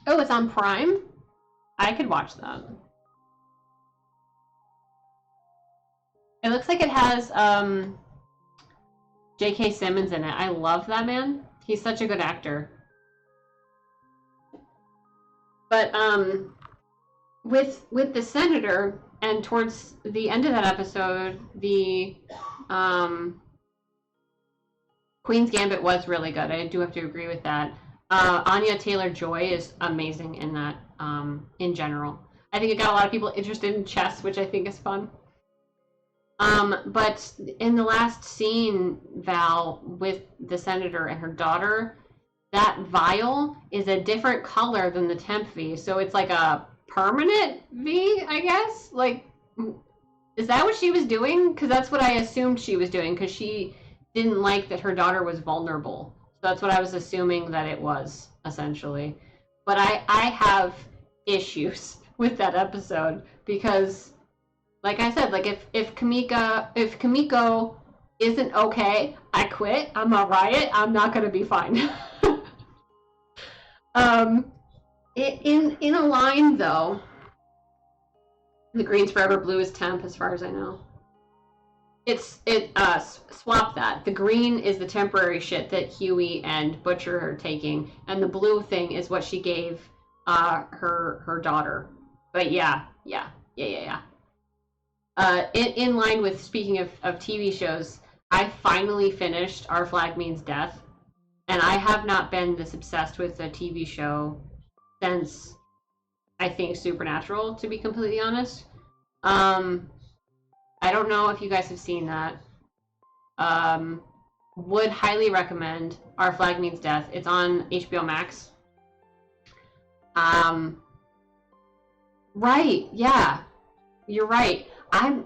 Oh, it's on Prime? I could watch that. It looks like it has J.K. Simmons in it. I love that man. He's such a good actor. But with the senator, and towards the end of that episode, the Queen's Gambit was really good. I do have to agree with that. Anya Taylor-Joy is amazing in that. In general, I think it got a lot of people interested in chess, which I think is fun. But in the last scene, Val, with the senator and her daughter, that vial is a different color than the temp V, so it's like a permanent V, I guess. Like, is that what she was doing? Because that's what I assumed she was doing, because she didn't like that her daughter was vulnerable. So that's what I was assuming that it was, essentially. But I have issues with that episode because, like I said, like if Kamiko isn't okay, I quit. I'm a riot. I'm not gonna be fine. In a line though, the green's forever, blue is temp, as far as I know. Swap that. The green is the temporary shit that Huey and Butcher are taking, and the blue thing is what she gave her daughter. But yeah. In line with, speaking of TV shows, I finally finished Our Flag Means Death, and I have not been this obsessed with a TV show since, I think, Supernatural, to be completely honest. I don't know if you guys have seen that. Would highly recommend Our Flag Means Death. It's on HBO Max. Right, yeah. You're right. I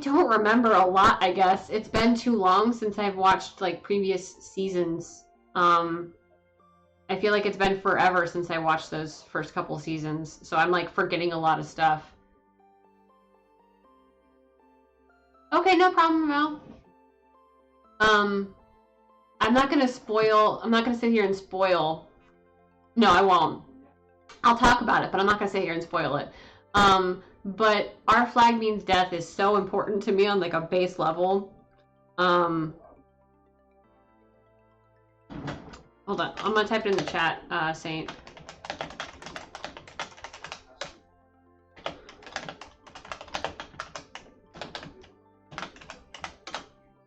don't remember a lot, I guess. It's been too long since I've watched like previous seasons. I feel like it's been forever since I watched those first couple seasons, so I'm like forgetting a lot of stuff. Okay, no problem, Mel. I'm not gonna sit here and spoil. No, I won't. I'll talk about it, but I'm not gonna sit here and spoil it. But Our Flag Means Death is so important to me on like a base level. Hold on, I'm gonna type it in the chat, Saint.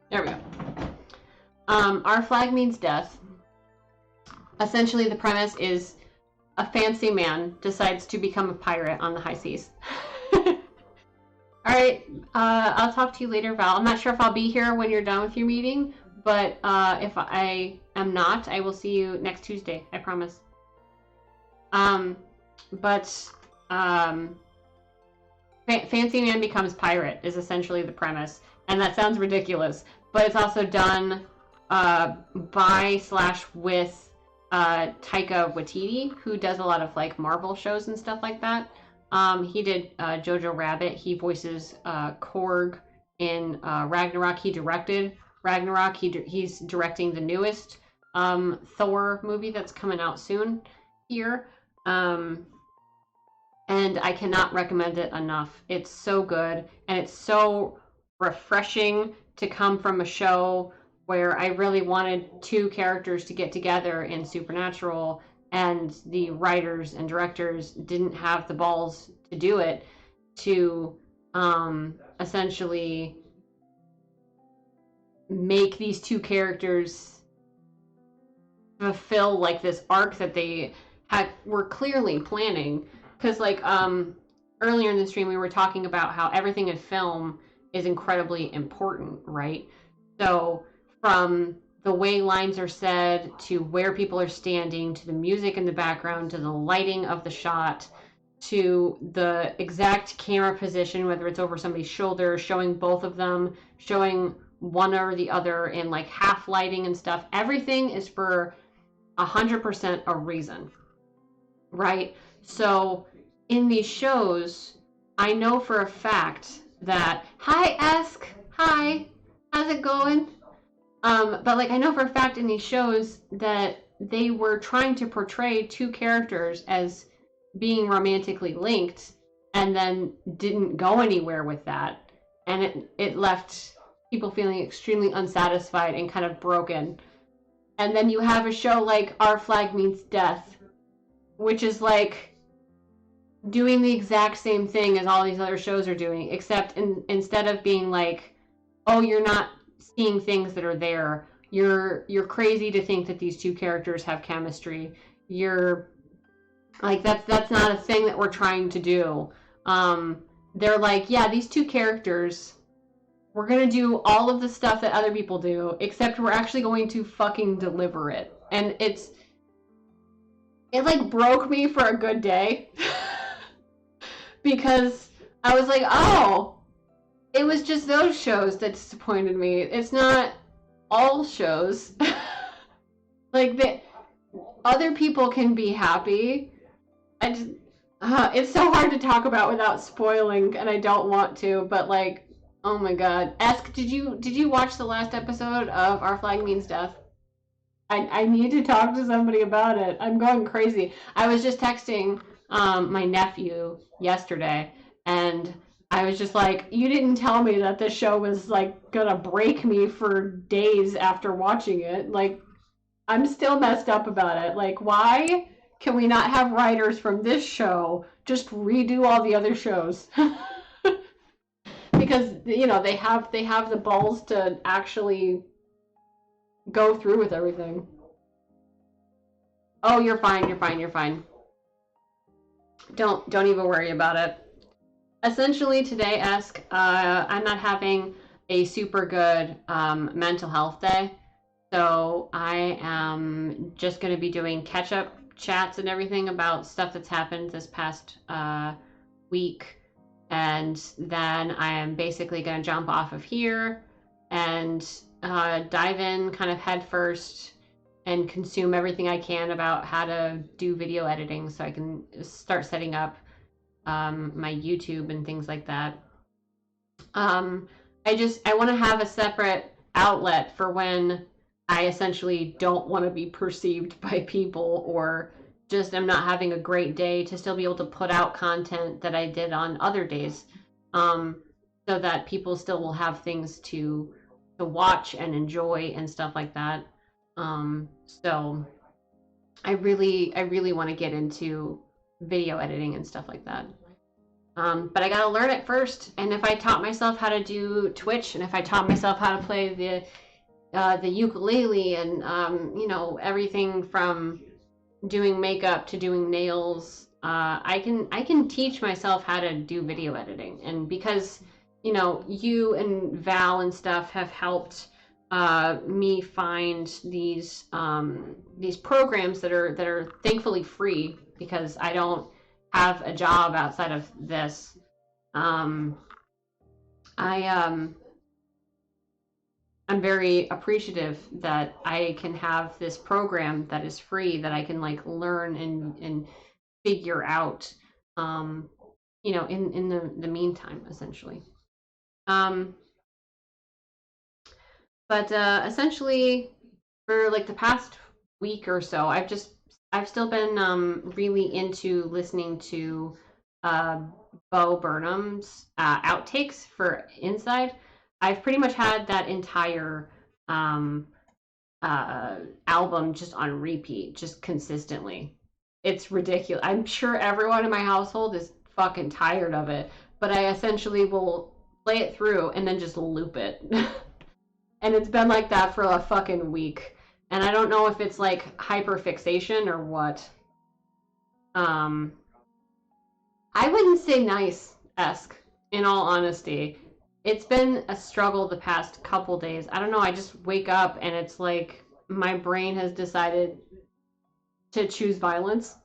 There we go. Our Flag Means Death. Essentially, the premise is a fancy man decides to become a pirate on the high seas. Alright, I'll talk to you later, Val. I'm not sure if I'll be here when you're done with your meeting, but if I am not, I will see you next Tuesday, I promise. Fancy man becomes pirate is essentially the premise, and that sounds ridiculous, but it's also done by/with Taika Waititi, who does a lot of like Marvel shows and stuff like that. He did Jojo Rabbit. He voices Korg in Ragnarok. He directed Ragnarok. He's directing the newest Thor movie that's coming out soon here. And I cannot recommend it enough. It's so good, and it's so refreshing to come from a show where I really wanted two characters to get together in Supernatural, and the writers and directors didn't have the balls to do it, to essentially make these two characters fulfill like this arc that they were clearly planning. Because like earlier in the stream we were talking about how everything in film is incredibly important, right? So from the way lines are said to where people are standing to the music in the background to the lighting of the shot to the exact camera position, whether it's over somebody's shoulder, showing both of them, showing one or the other in like half lighting and stuff. Everything is for 100% a reason, right? So in these shows, I know for a fact that, hi, Esk, hi, how's it going? But like I know for a fact in these shows that they were trying to portray two characters as being romantically linked and then didn't go anywhere with that. And it left people feeling extremely unsatisfied and kind of broken. And then you have a show like Our Flag Means Death, which is like doing the exact same thing as all these other shows are doing, except instead of being like, oh, you're not seeing things that are there. You're crazy to think that these two characters have chemistry. You're like that's not a thing that we're trying to do. They're like, yeah, these two characters, we're gonna do all of the stuff that other people do, except we're actually going to fucking deliver it. And it like broke me for a good day because I was like, oh, it was just those shows that disappointed me. It's not all shows. Like the other people can be happy. I just, it's so hard to talk about without spoiling, and I don't want to. But like, oh my god, Esk, did you watch the last episode of Our Flag Means Death? I need to talk to somebody about it. I'm going crazy. I was just texting my nephew yesterday, and I was just like, you didn't tell me that this show was like gonna break me for days after watching it. Like, I'm still messed up about it. Like, why can we not have writers from this show just redo all the other shows? Because you know they have the balls to actually go through with everything. Oh, you're fine. You're fine. You're fine. Don't even worry about it. Essentially today, Esk, I'm not having a super good mental health day, so I am just going to be doing catch-up chats and everything about stuff that's happened this past week, and then I am basically going to jump off of here and dive in kind of head first and consume everything I can about how to do video editing so I can start setting up my YouTube and things like that. I want to have a separate outlet for when I essentially don't want to be perceived by people or just am not having a great day to still be able to put out content that I did on other days, so that people still will have things to watch and enjoy and stuff like that. So I really want to get into video editing and stuff like that. But I gotta learn it first. And if I taught myself how to do Twitch, and if I taught myself how to play the ukulele, and you know, everything from doing makeup to doing nails, I can teach myself how to do video editing. And because you know you and Val and stuff have helped me find these programs that are thankfully free because I don't have a job outside of this. I'm very appreciative that I can have this program that is free that I can like learn and figure out, you know, in the meantime, essentially. But essentially, for like the past week or so, I've still been really into listening to Bo Burnham's outtakes for Inside. I've pretty much had that entire album just on repeat, just consistently. It's ridiculous. I'm sure everyone in my household is fucking tired of it, but I essentially will play it through and then just loop it. And it's been like that for a fucking week. And I don't know if it's like hyperfixation or what. I wouldn't say nice-esque, in all honesty. it's been a struggle the past couple days. I don't know. I just wake up and it's like my brain has decided to choose violence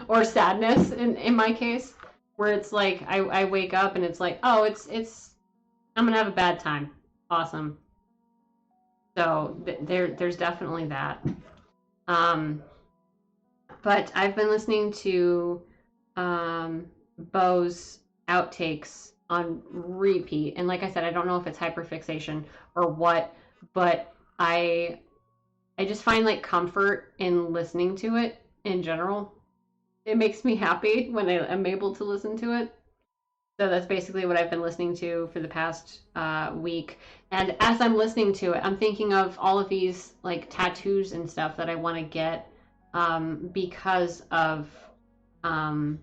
or sadness in my case, where it's like I wake up and it's like, oh, it's I'm gonna have a bad time. Awesome. So there's definitely that. Um, but I've been listening to Bo's outtakes on repeat, and like I said, I don't know if it's hyperfixation or what, but I just find like comfort in listening to it in general. It makes me happy when I am able to listen to it. So that's basically what I've been listening to for the past week. And as I'm listening to it, I'm thinking of all of these like tattoos and stuff that I want to get because of um,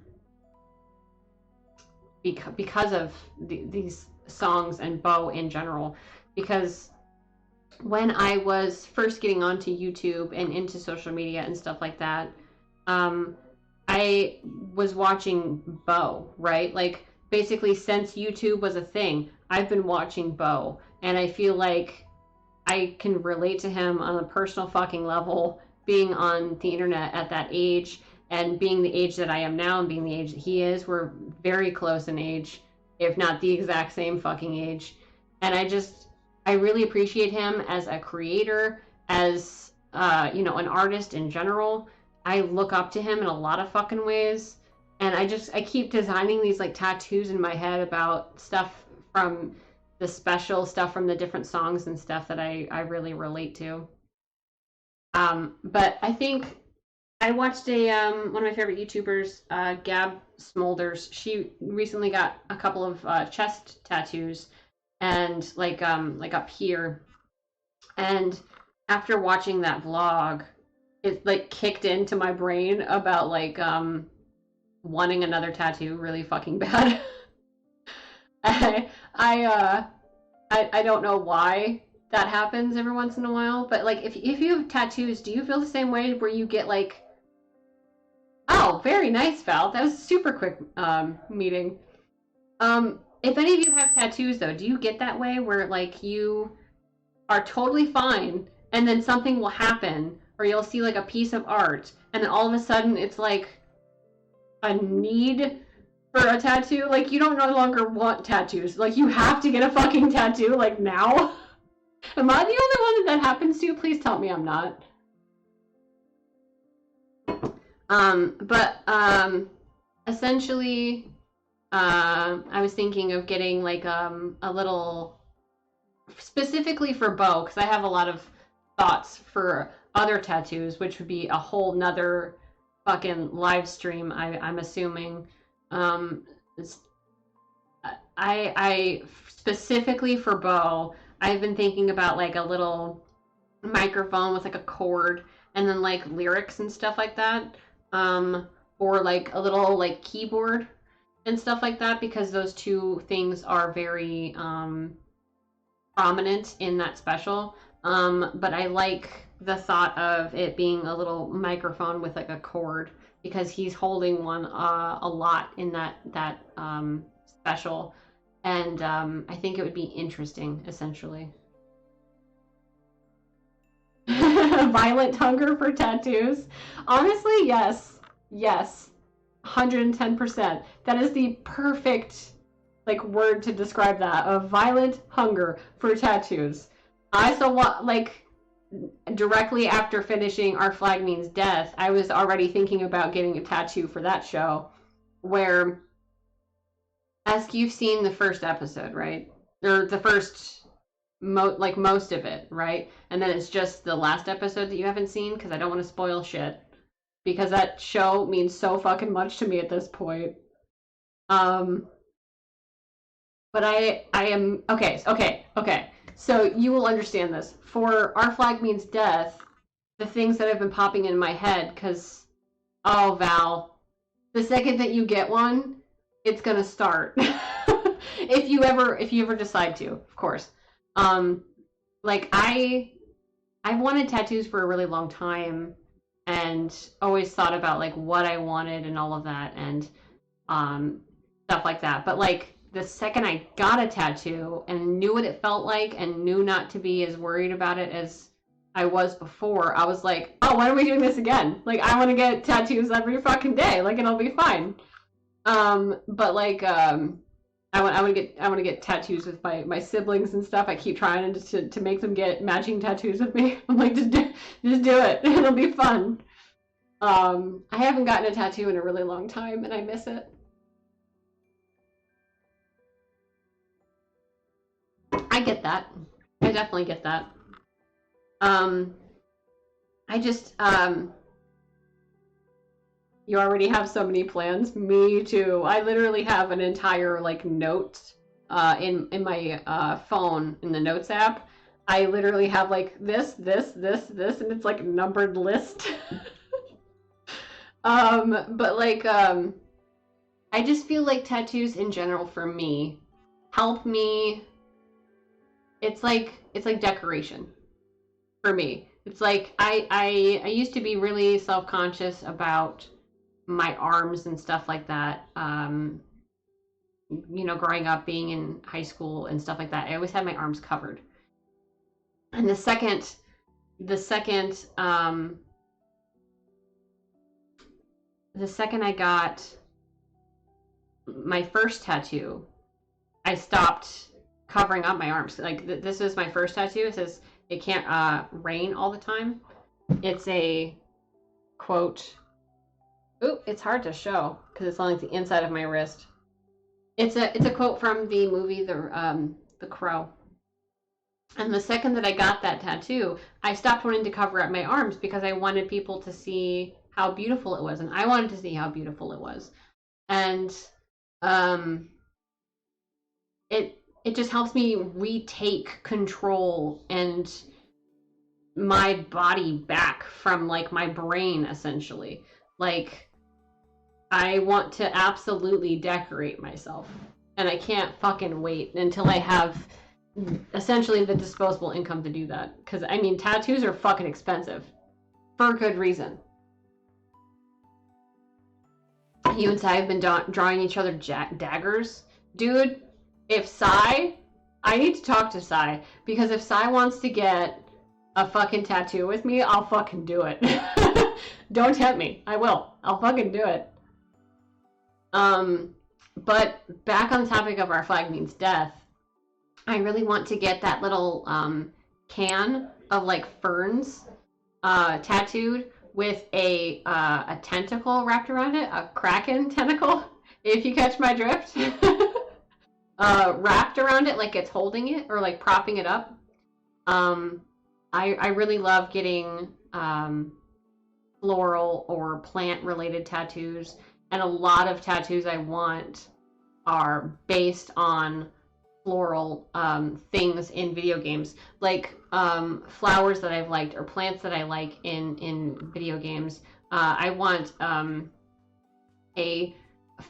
because of these songs and Bo in general. Because when I was first getting onto YouTube and into social media and stuff like that, um, I was watching Bo, right? Like basically since YouTube was a thing, I've been watching Bo, and I feel like I can relate to him on a personal fucking level, being on the internet at that age and being the age that I am now and being the age that he is. We're very close in age, if not the exact same fucking age. And I really appreciate him as a creator, as, an artist in general. I look up to him in a lot of fucking ways. And I keep designing these like tattoos in my head about stuff from the special stuff from the different songs and stuff that I really relate to. But I think I watched a one of my favorite YouTubers, Gab Smolders. She recently got a couple of chest tattoos, and like up here. And after watching that vlog, it like kicked into my brain about like wanting another tattoo really fucking bad. I I uh I don't know why that happens every once in a while, but like if you have tattoos, do you feel the same way where you get like, oh, very nice, Val. That was a super quick meeting. If any of you have tattoos though, do you get that way where like you are totally fine and then something will happen or you'll see like a piece of art and then all of a sudden it's like a need for a tattoo? Like you don't no longer want tattoos. Like you have to get a fucking tattoo like now. Am I the only one that happens to? Please tell me I'm not. But essentially, I was thinking of getting like a little specifically for Bo, because I have a lot of thoughts for other tattoos, which would be a whole nother fucking live stream. I'm assuming. Um, I specifically for Bo, I've been thinking about like a little microphone with like a cord and then like lyrics and stuff like that. Or like a little like keyboard and stuff like that, because those two things are very prominent in that special. But I like the thought of it being a little microphone with like a cord, because he's holding one a lot in that special, and I think it would be interesting, essentially. Violent hunger for tattoos. Honestly, yes. Yes. 110%. That is the perfect like word to describe that, of violent hunger for tattoos. I saw what like directly after finishing Our Flag Means Death, I was already thinking about getting a tattoo for that show, where as you've seen the first episode, right? Or the first like most of it, right? And then it's just the last episode that you haven't seen, because I don't want to spoil shit, because that show means so fucking much to me at this point. Um, but I am okay. So you will understand this. For Our Flag Means Death, the things that have been popping in my head, because oh Val, the second that you get one, it's gonna start. if you ever decide to, of course. Like I've wanted tattoos for a really long time, and always thought about like what I wanted and all of that, and stuff like that. But like the second I got a tattoo and knew what it felt like and knew not to be as worried about it as I was before, I was like, oh, when are we doing this again? Like, I want to get tattoos every fucking day. Like, it'll be fine. But like, I want to get tattoos with my siblings and stuff. I keep trying to make them get matching tattoos with me. I'm like, just do it. It'll be fun. I haven't gotten a tattoo in a really long time, and I miss it. I get that. I definitely get that. I just you already have so many plans. Me too. I literally have an entire like notes in my phone in the notes app. I literally have like this, and it's like a numbered list. But like I just feel like tattoos in general for me help me. It's like decoration for me. It's like I used to be really self-conscious about my arms and stuff like that. You know, growing up, being in high school and stuff like that, I always had my arms covered. And the second I got my first tattoo, I stopped covering up my arms. Like this is my first tattoo. It says it can't rain all the time. It's a quote. Ooh, it's hard to show because it's on like the inside of my wrist. It's a quote from the movie The Crow. And the second that I got that tattoo, I stopped wanting to cover up my arms because I wanted people to see how beautiful it was, and I wanted to see how beautiful it was. And it just helps me retake control and my body back from like my brain, essentially. Like, I want to absolutely decorate myself, and I can't fucking wait until I have essentially the disposable income to do that. Because I mean, tattoos are fucking expensive for good reason. You and Sai have been drawing each other daggers, dude. If Sai, I need to talk to Sai, because if Sai wants to get a fucking tattoo with me, I'll fucking do it. Don't tempt me. I will. I'll fucking do it. But back on the topic of Our Flag Means Death, I really want to get that little can of like ferns tattooed with a tentacle wrapped around it, a kraken tentacle, if you catch my drift. Wrapped around it like it's holding it or like propping it up. I really love getting floral or plant related tattoos, and a lot of tattoos I want are based on floral things in video games, like flowers that I've liked or plants that I like in video games. I want a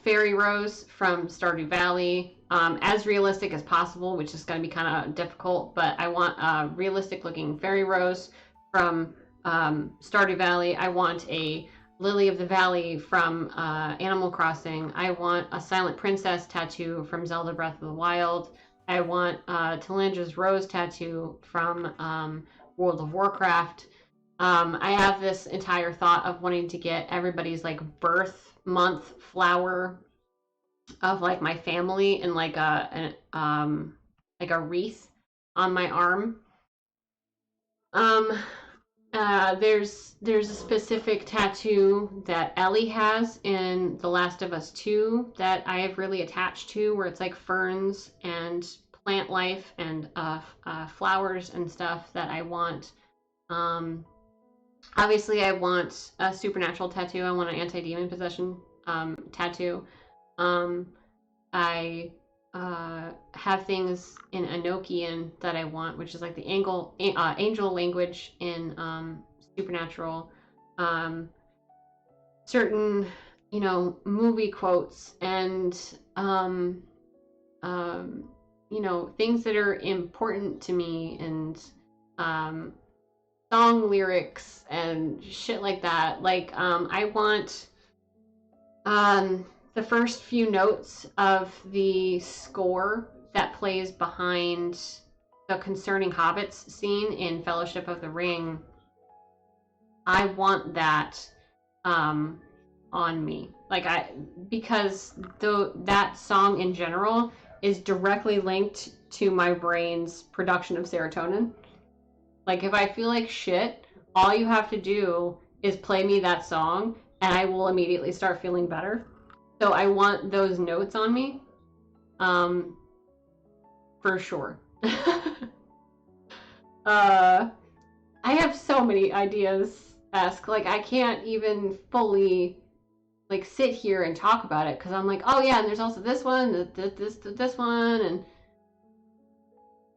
fairy rose from Stardew Valley, as realistic as possible, which is going to be kind of difficult, but I want a realistic looking fairy rose from Stardew Valley. I want a Lily of the Valley from Animal Crossing. I want a Silent Princess tattoo from Zelda Breath of the Wild. I want Talandra's Rose tattoo from World of Warcraft. I have this entire thought of wanting to get everybody's like birth month flower of like my family in like a wreath on my arm. There's a specific tattoo that Ellie has in The Last of Us 2 that I have really attached to, where it's like ferns and plant life and flowers and stuff that I want. Obviously, I want a supernatural tattoo. I want an anti-demon possession tattoo. I have things in Enochian that I want, which is like the angel language in Supernatural. Certain, movie quotes and things that are important to me, and song lyrics and shit like that. Like I want the first few notes of the score that plays behind the Concerning Hobbits scene in Fellowship of the Ring, I want that on me. Because that song in general is directly linked to my brain's production of serotonin. Like, if I feel like shit, all you have to do is play me that song and I will immediately start feeling better. So I want those notes on me. For sure. I have so many ideas, Esk. Like, I can't even fully like sit here and talk about it because I'm like, oh yeah, and there's also this one, this one, and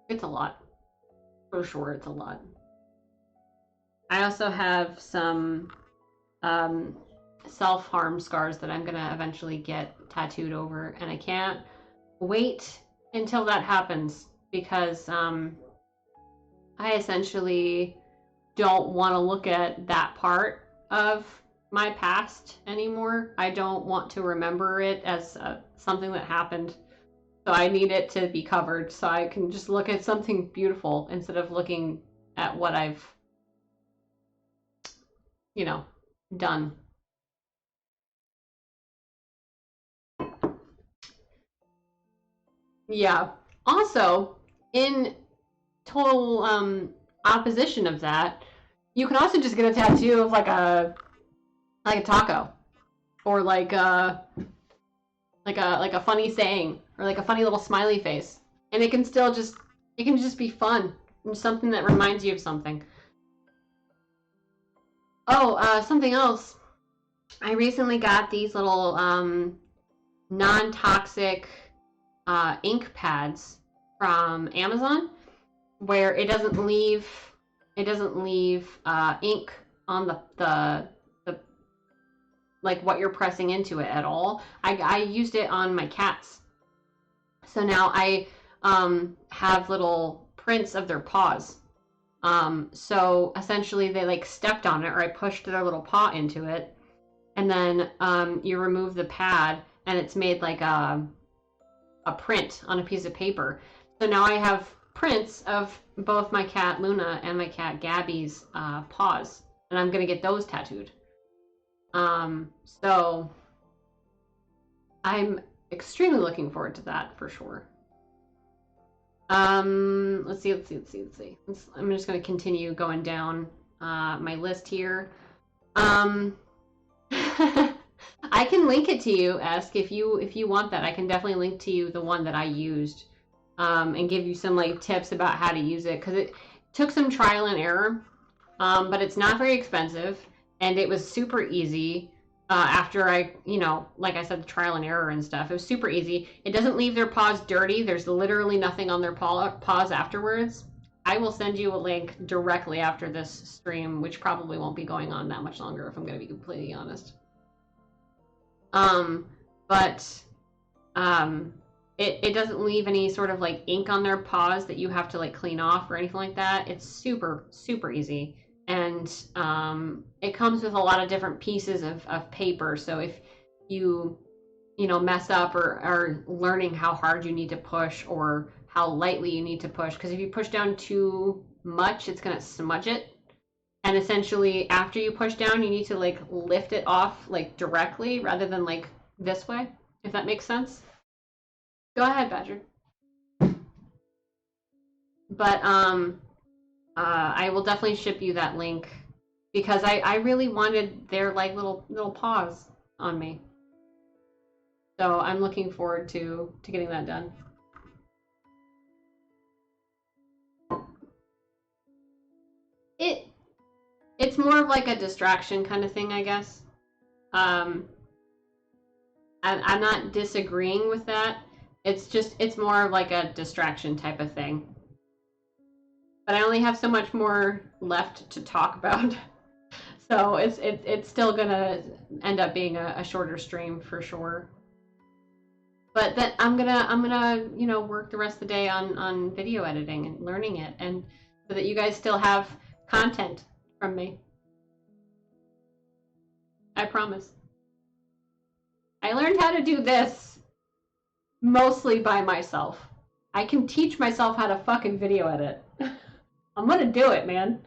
it's a lot. For sure, it's a lot. I also have some self-harm scars that I'm gonna eventually get tattooed over, and I can't wait until that happens because I essentially don't want to look at that part of my past anymore. I don't want to remember it as something that happened. So I need it to be covered so I can just look at something beautiful instead of looking at what I've, done. Yeah. Also, in total opposition of that, you can also just get a tattoo of like a taco, or like a funny saying, or like a funny little smiley face, and it can just be fun and something that reminds you of something. Oh, something else. I recently got these little non-toxic ink pads from Amazon, where it doesn't leave ink on the like what you're pressing into it at all. I used it on my cats, so now I have little prints of their paws. So essentially they like stepped on it, or I pushed their little paw into it, and then you remove the pad and it's made like a print on a piece of paper. So now I have prints of both my cat Luna and my cat Gabby's paws, and I'm gonna get those tattooed. So I'm extremely looking forward to that for sure. Let's see. I'm just gonna continue going down my list here. I can link it to you, Esk, if you want that. I can definitely link to you the one that I used, and give you some like tips about how to use it, because it took some trial and error, but it's not very expensive and it was super easy. After I, like I said, the trial and error and stuff, it was super easy. It doesn't leave their paws dirty. There's literally nothing on their paws afterwards. I will send you a link directly after this stream, which probably won't be going on that much longer if I'm going to be completely honest. But it doesn't leave any sort of like ink on their paws that you have to like clean off or anything like that. It's super, super easy. And it comes with a lot of different pieces of paper. So if you mess up or are learning how hard you need to push or how lightly you need to push, because if you push down too much, it's going to smudge it. And essentially, after you push down, you need to like lift it off like directly rather than like this way, if that makes sense. Go ahead, Badger. But I will definitely ship you that link because I really wanted their like little paws on me. So I'm looking forward to getting that done. It's more of like a distraction kind of thing, I guess. I'm not disagreeing with that. It's more of like a distraction type of thing. But I only have so much more left to talk about. So it's still gonna end up being a shorter stream for sure. But that I'm gonna work the rest of the day on video editing and learning it, and so that you guys still have content from me. I promise. I learned how to do this mostly by myself. I can teach myself how to fucking video edit. I'm gonna do it, man.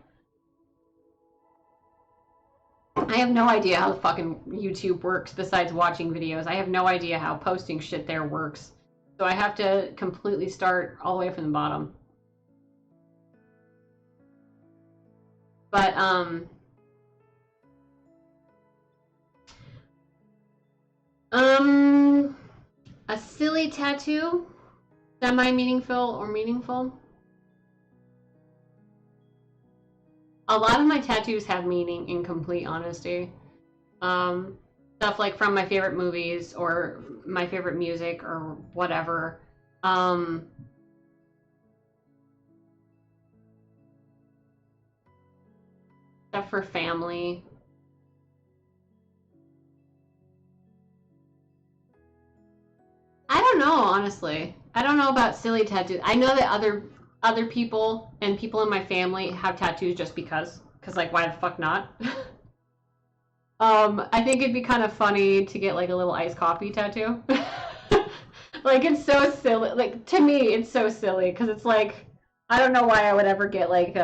I have no idea how the fucking YouTube works besides watching videos. I have no idea how posting shit there works. So I have to completely start all the way from the bottom. But, a silly tattoo? Semi-meaningful or meaningful? A lot of my tattoos have meaning, in complete honesty. Stuff like from my favorite movies or my favorite music or whatever. Stuff for family. I don't know, honestly. I don't know about silly tattoos. I know that other people and people in my family have tattoos just because. Because, like, why the fuck not? I think it'd be kind of funny to get, like, a little iced coffee tattoo. Like, it's so silly. Like, to me, it's so silly. Because it's like, I don't know why I would ever get, like,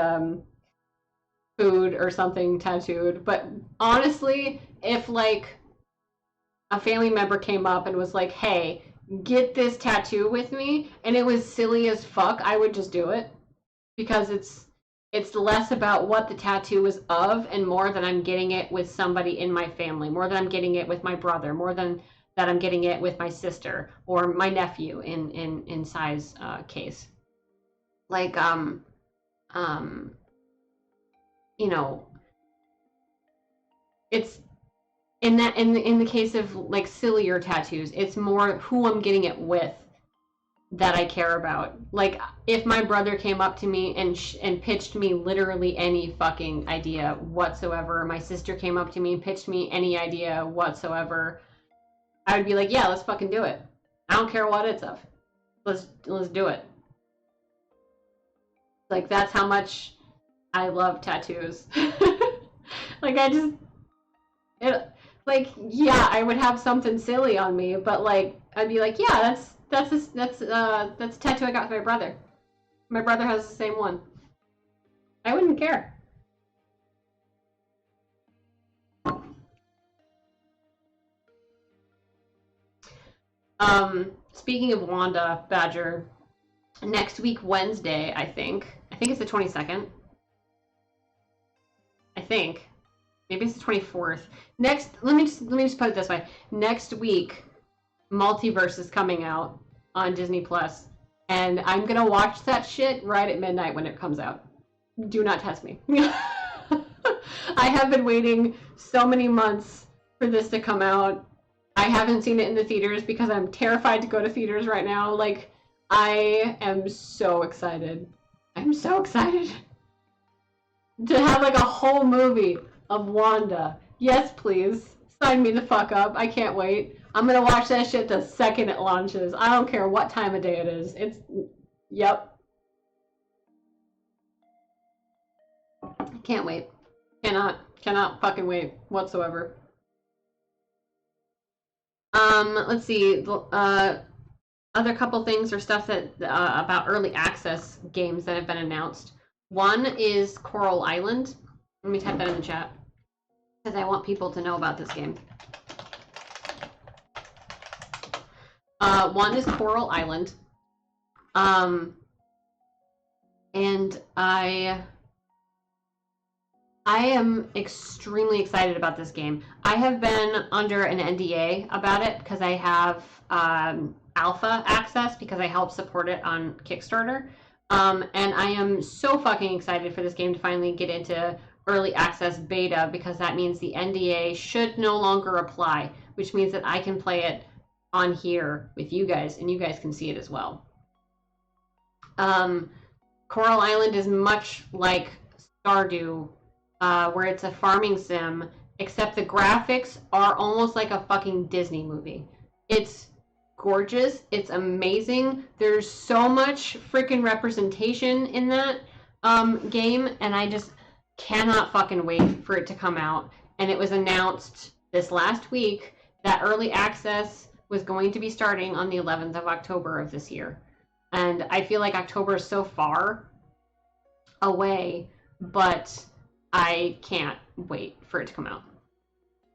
food or something tattooed. But honestly, if, like, a family member came up and was like, hey, get this tattoo with me, and it was silly as fuck, I would just do it. Because it's less about what the tattoo is of and more that I'm getting it with somebody in my family, more than I'm getting it with my brother, more than that I'm getting it with my sister or my nephew in Sai's case. Like, you know, it's in the case of like sillier tattoos, it's more who I'm getting it with that I care about. Like, if my brother came up to me and pitched me literally any fucking idea whatsoever, my sister came up to me and pitched me any idea whatsoever, I would be like, yeah, let's fucking do it. I don't care what it's of. Let's do it. Like, that's how much I love tattoos. Like, yeah, I would have something silly on me, but like, I'd be like, yeah, that's a tattoo I got for my brother. My brother has the same one. I wouldn't care. Speaking of Wanda Badger, next week Wednesday, I think it's the 22nd. I think maybe it's the 24th. Let me just put it this way. Next week, Multiverse is coming out on Disney Plus, and I'm gonna watch that shit right at midnight when it comes out. Do not test me. I have been waiting so many months for this to come out. I haven't seen it in the theaters because I'm terrified to go to theaters right now. Like, I am so excited. I'm so excited to have like a whole movie of Wanda. Yes, please. Sign me the fuck up. I can't wait. I'm gonna watch that shit the second it launches. I don't care what time of day it is. Yep. Can't wait. Cannot fucking wait whatsoever. Let's see. Other couple things or stuff that about early access games that have been announced. One is Coral Island. Let me type that in the chat because I want people to know about this game. One is Coral Island. And I am extremely excited about this game. I have been under an NDA about it because I have alpha access because I help support it on Kickstarter. And I am so fucking excited for this game to finally get into early access beta because that means the NDA should no longer apply, which means that I can play it on here with you guys and you guys can see it as well. Coral Island is much like Stardew, where it's a farming sim, except the graphics are almost like a fucking Disney movie. It's gorgeous. It's amazing. There's so much freaking representation in that game, and I just cannot fucking wait for it to come out. And it was announced this last week That early access was going to be starting on the 11th of October of this year. And I feel like October is so far away, but I can't wait for it to come out.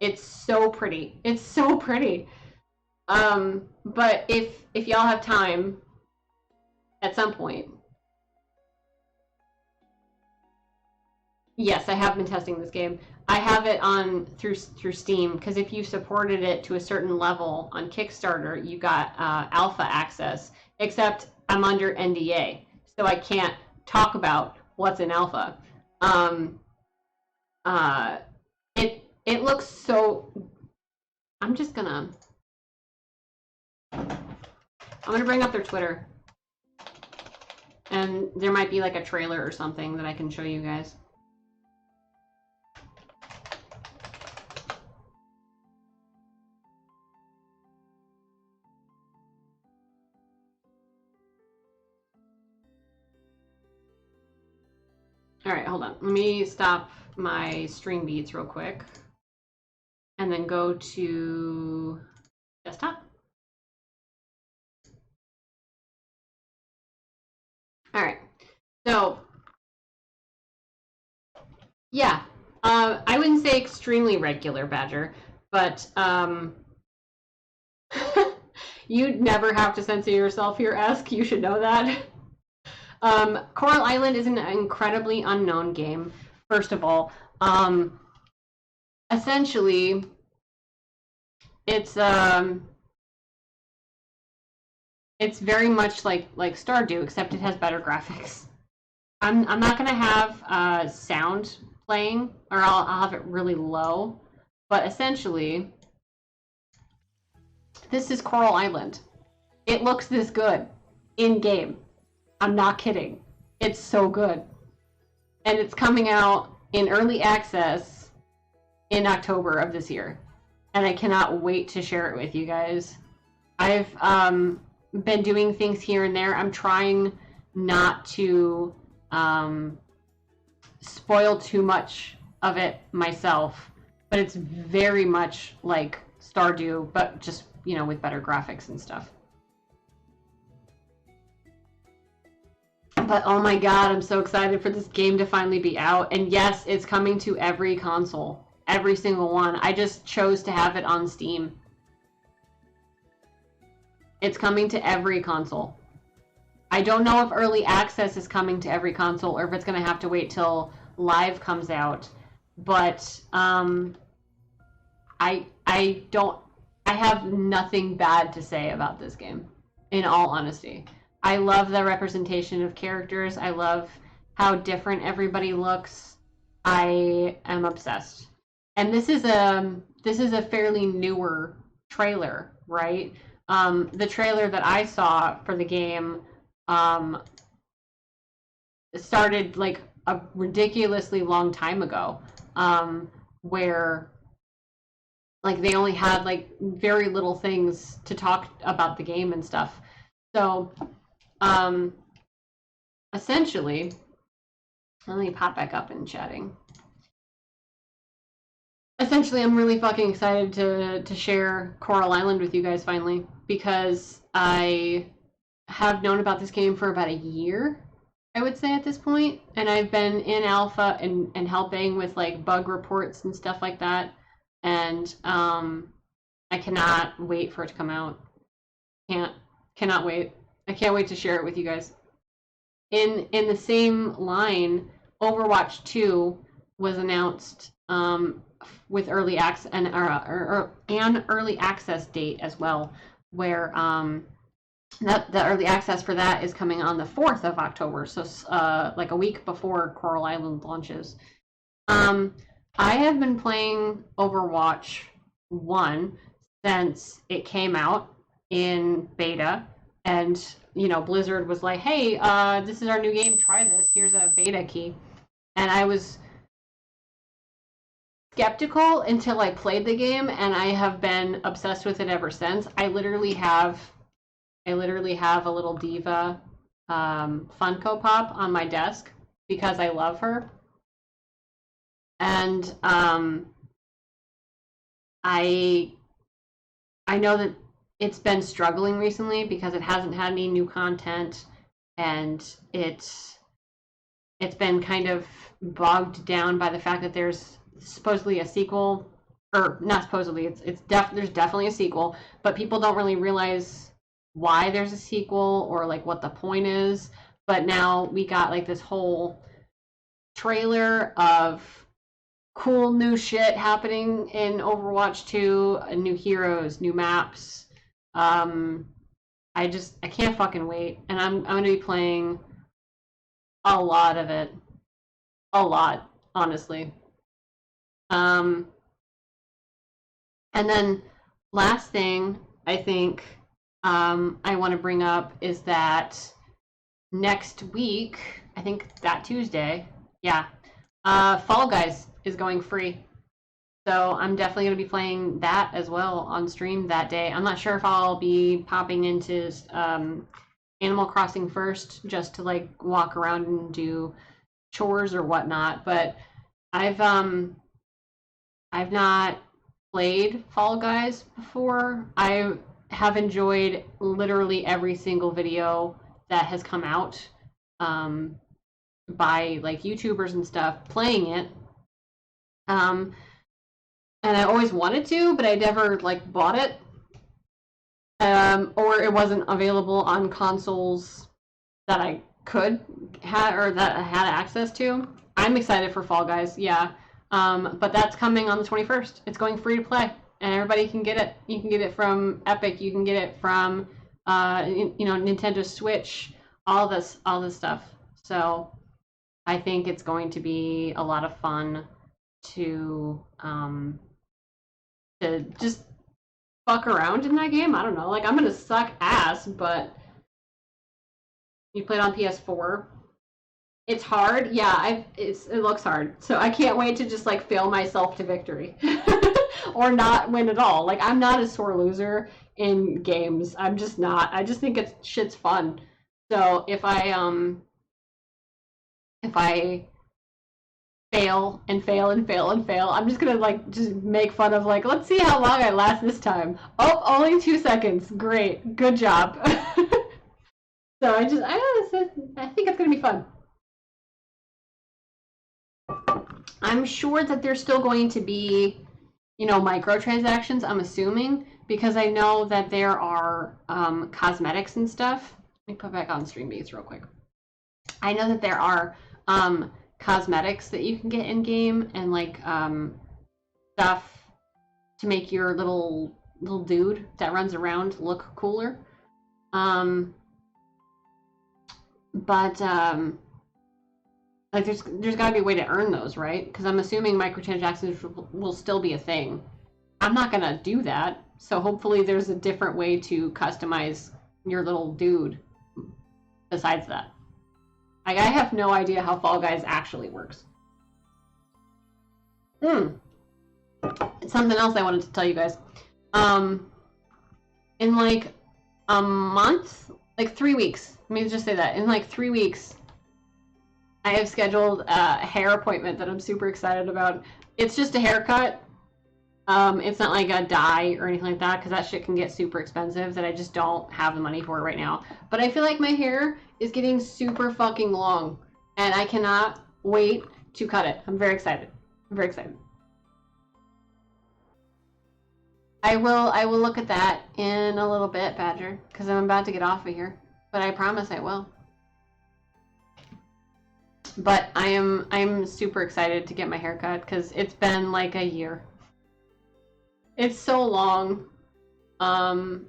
It's so pretty. It's so pretty. But if y'all have time at some point, yes, I have been testing this game. I have it on through Steam because if you supported it to a certain level on Kickstarter, you got alpha access. Except I'm under NDA, so I can't talk about what's in alpha. Um, it looks so. I'm just gonna. I'm gonna bring up their Twitter, and there might be like a trailer or something that I can show you guys. All right, hold on. Let me stop my stream beats real quick and then go to desktop. All right, so yeah, I wouldn't say extremely regular Badger, but you'd never have to censor yourself here, Esk. You should know that. Coral Island is an incredibly unknown game, first of all. Essentially, it's very much like Stardew, except it has better graphics. I'm not gonna have sound playing, or I'll have it really low. But essentially, this is Coral Island. It looks this good in game. I'm not kidding. It's so good. And it's coming out in early access in October of this year. And I cannot wait to share it with you guys. I've been doing things here and there. I'm trying not to spoil too much of it myself, but it's very much like Stardew, but just, you know, with better graphics and stuff. But oh my god, I'm so excited for this game to finally be out. And yes, it's coming to every console. Every single one. I just chose to have it on Steam. It's coming to every console. I don't know if early access is coming to every console or if it's going to have to wait till live comes out. But I have nothing bad to say about this game, in all honesty. I love the representation of characters. I love how different everybody looks. I am obsessed. And this is a fairly newer trailer, right? The trailer that I saw for the game started like a ridiculously long time ago, where like they only had like very little things to talk about the game and stuff. So essentially, let me pop back up in chatting. Essentially, I'm really fucking excited to share Coral Island with you guys finally, because I have known about this game for about a year, I would say at this point, and I've been in alpha and helping with like bug reports and stuff like that, and I cannot wait for it to come out. Cannot wait. I can't wait to share it with you guys. In the same line, Overwatch 2 was announced with early access and an early access date as well, where the early access for that is coming on the 4th of October, so like a week before Coral Island launches. I have been playing Overwatch 1 since it came out in beta, and you know, Blizzard was like, hey, this is our new game, try this, here's a beta key. And I was skeptical until I played the game, and I have been obsessed with it ever since. I literally have a little diva Funko Pop on my desk because I love her. And I I know that it's been struggling recently because it hasn't had any new content, and it's been kind of bogged down by the fact that there's supposedly a sequel, or not supposedly, there's definitely a sequel, but people don't really realize why there's a sequel or like what the point is. But now we got like this whole trailer of cool new shit happening in Overwatch 2, new heroes, new maps. I can't fucking wait, and I'm gonna be playing a lot of it, a lot, honestly. Um, and then last thing I think I want to bring up is that next week, I think that Tuesday, yeah, Fall Guys is going free. So I'm definitely going to be playing that as well on stream that day. I'm not sure if I'll be popping into Animal Crossing first just to like walk around and do chores or whatnot, but I've not played Fall Guys before. I have enjoyed literally every single video that has come out by like YouTubers and stuff playing it. And I always wanted to, but I never like bought it. Or it wasn't available on consoles that I could have or that I had access to. I'm excited for Fall Guys, yeah. But that's coming on the 21st. It's going free to play, and everybody can get it. You can get it from Epic. You can get it from, Nintendo Switch. All this stuff. So I think it's going to be a lot of fun to just fuck around in that game. I don't know. Like I'm gonna suck ass, but you played on PS4. It's hard. Yeah, it looks hard. So I can't wait to just like fail myself to victory. Or not win at all. Like I'm not a sore loser in games. I'm just not. I just think shit's fun. So if I fail and fail and fail and fail, I'm just gonna like just make fun of like, let's see how long I last this time. Oh, only 2 seconds. Great. Good job. So I think it's gonna be fun. I'm sure that there's still going to be, microtransactions, I'm assuming, because I know that there are cosmetics and stuff. Let me put back on stream beats real quick. I know that there are cosmetics that you can get in game and like stuff to make your little dude that runs around look cooler. But like there's got to be a way to earn those, right? Because I'm assuming microtransactions will still be a thing. I'm not gonna do that, so hopefully there's a different way to customize your little dude besides that. Like I have no idea how Fall Guys actually works. Something else I wanted to tell you guys. In like a month, like 3 weeks. Let me just say that. In like 3 weeks, I have scheduled a hair appointment that I'm super excited about. It's just a haircut. It's not like a dye or anything like that because that shit can get super expensive that I just don't have the money for it right now. But I feel like my hair is getting super fucking long and I cannot wait to cut it. I'm very excited. I will look at that in a little bit, Badger, because I'm about to get off of here. But I promise I will. But I'm super excited to get my hair cut because it's been like a year. It's so long. I'm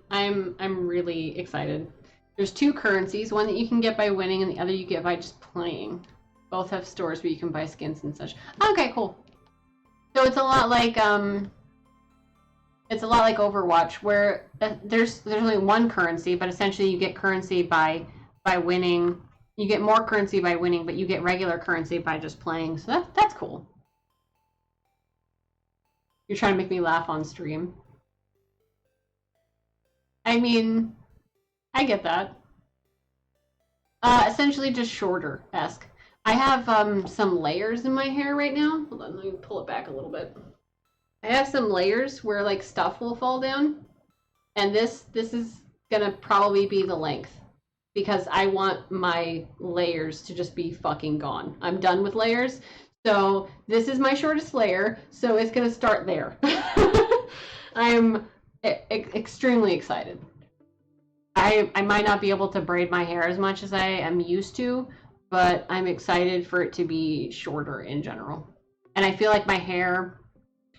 really excited. There's 2 currencies, one that you can get by winning and the other you get by just playing. Both have stores where you can buy skins and such. Okay, cool. So it's a lot like Overwatch where there's only one currency, but essentially you get currency by winning. You get more currency by winning, but you get regular currency by just playing. So that's cool. You're trying to make me laugh on stream. I mean, I get that. Essentially just shorter-esque. I have some layers in my hair right now. Hold on, let me pull it back a little bit. I have some layers where like stuff will fall down. And this is gonna probably be the length because I want my layers to just be fucking gone. I'm done with layers. So this is my shortest layer, so it's gonna start there. I'm extremely excited. I might not be able to braid my hair as much as I am used to, but I'm excited for it to be shorter in general. And I feel like my hair,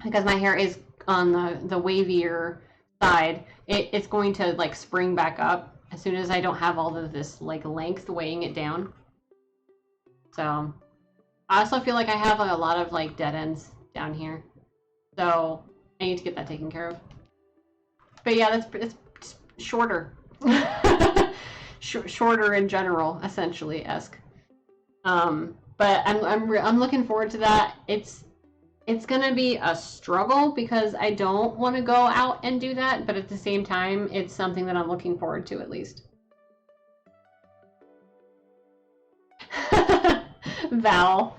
because my hair is on the wavier side, it's going to like spring back up as soon as I don't have all of this like length weighing it down. So I also feel like I have like, a lot of like dead ends down here. So I need to get that taken care of. But yeah, it's shorter. Shorter in general, essentially esque. But I'm looking forward to that. It's gonna be a struggle because I don't want to go out and do that, but at the same time, it's something that I'm looking forward to at least. Val.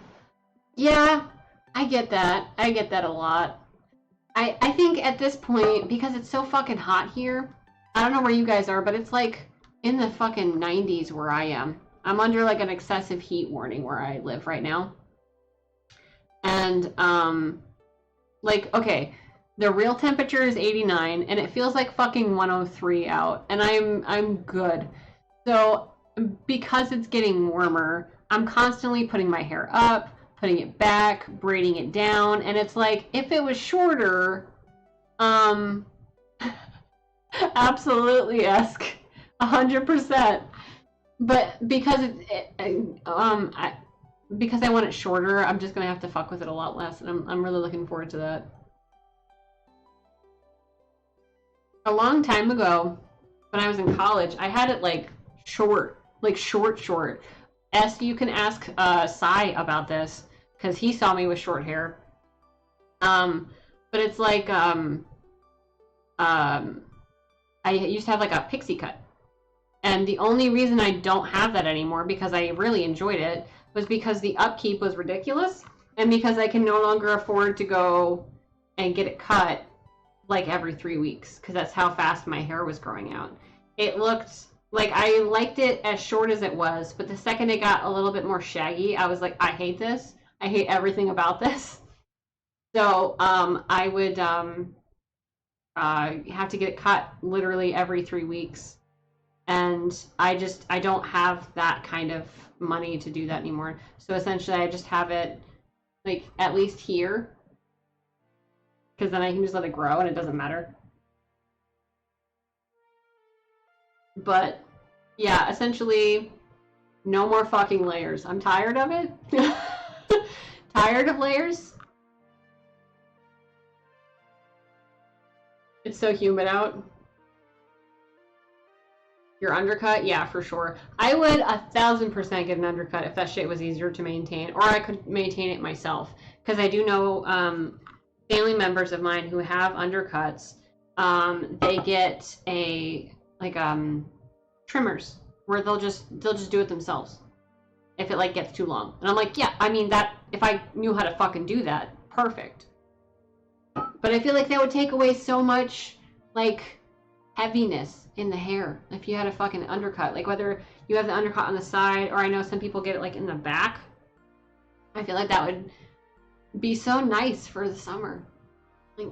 Yeah, I get that. I get that a lot. I think at this point, because it's so fucking hot here, I don't know where you guys are, but it's like in the fucking 90s where I am. I'm under like an excessive heat warning where I live right now. And like, okay, the real temperature is 89 and it feels like fucking 103 out, and I'm good. So because it's getting warmer, I'm constantly putting my hair up, putting it back, braiding it down, and it's like if it was shorter, absolutely esque, 100%. But because because I want it shorter, I'm just gonna have to fuck with it a lot less, and I'm really looking forward to that. A long time ago, when I was in college, I had it like short, like short. You can ask Sai about this because he saw me with short hair. But it's like I used to have like a pixie cut. And the only reason I don't have that anymore, because I really enjoyed it, was because the upkeep was ridiculous, and because I can no longer afford to go and get it cut like every 3 weeks, because that's how fast my hair was growing out. It looked like I liked it as short as it was, but the second it got a little bit more shaggy, I was like, I hate this. I hate everything about this. So I would have to get it cut literally every 3 weeks. And I don't have that kind of money to do that anymore. So essentially I just have it like at least here, because then I can just let it grow and it doesn't matter. But yeah, essentially no more fucking layers. I'm tired of it. Tired of layers. It's so humid out. Your undercut? Yeah, for sure. I would 1,000% get an undercut if that shit was easier to maintain, or I could maintain it myself. Because I do know family members of mine who have undercuts. They get trimmers where they'll just do it themselves if it like gets too long. And I'm like, yeah, I mean that if I knew how to fucking do that, perfect. But I feel like that would take away so much like heaviness in the hair if you had a fucking undercut, like whether you have the undercut on the side, or I know some people get it like in the back. I feel like that would be so nice for the summer. Like,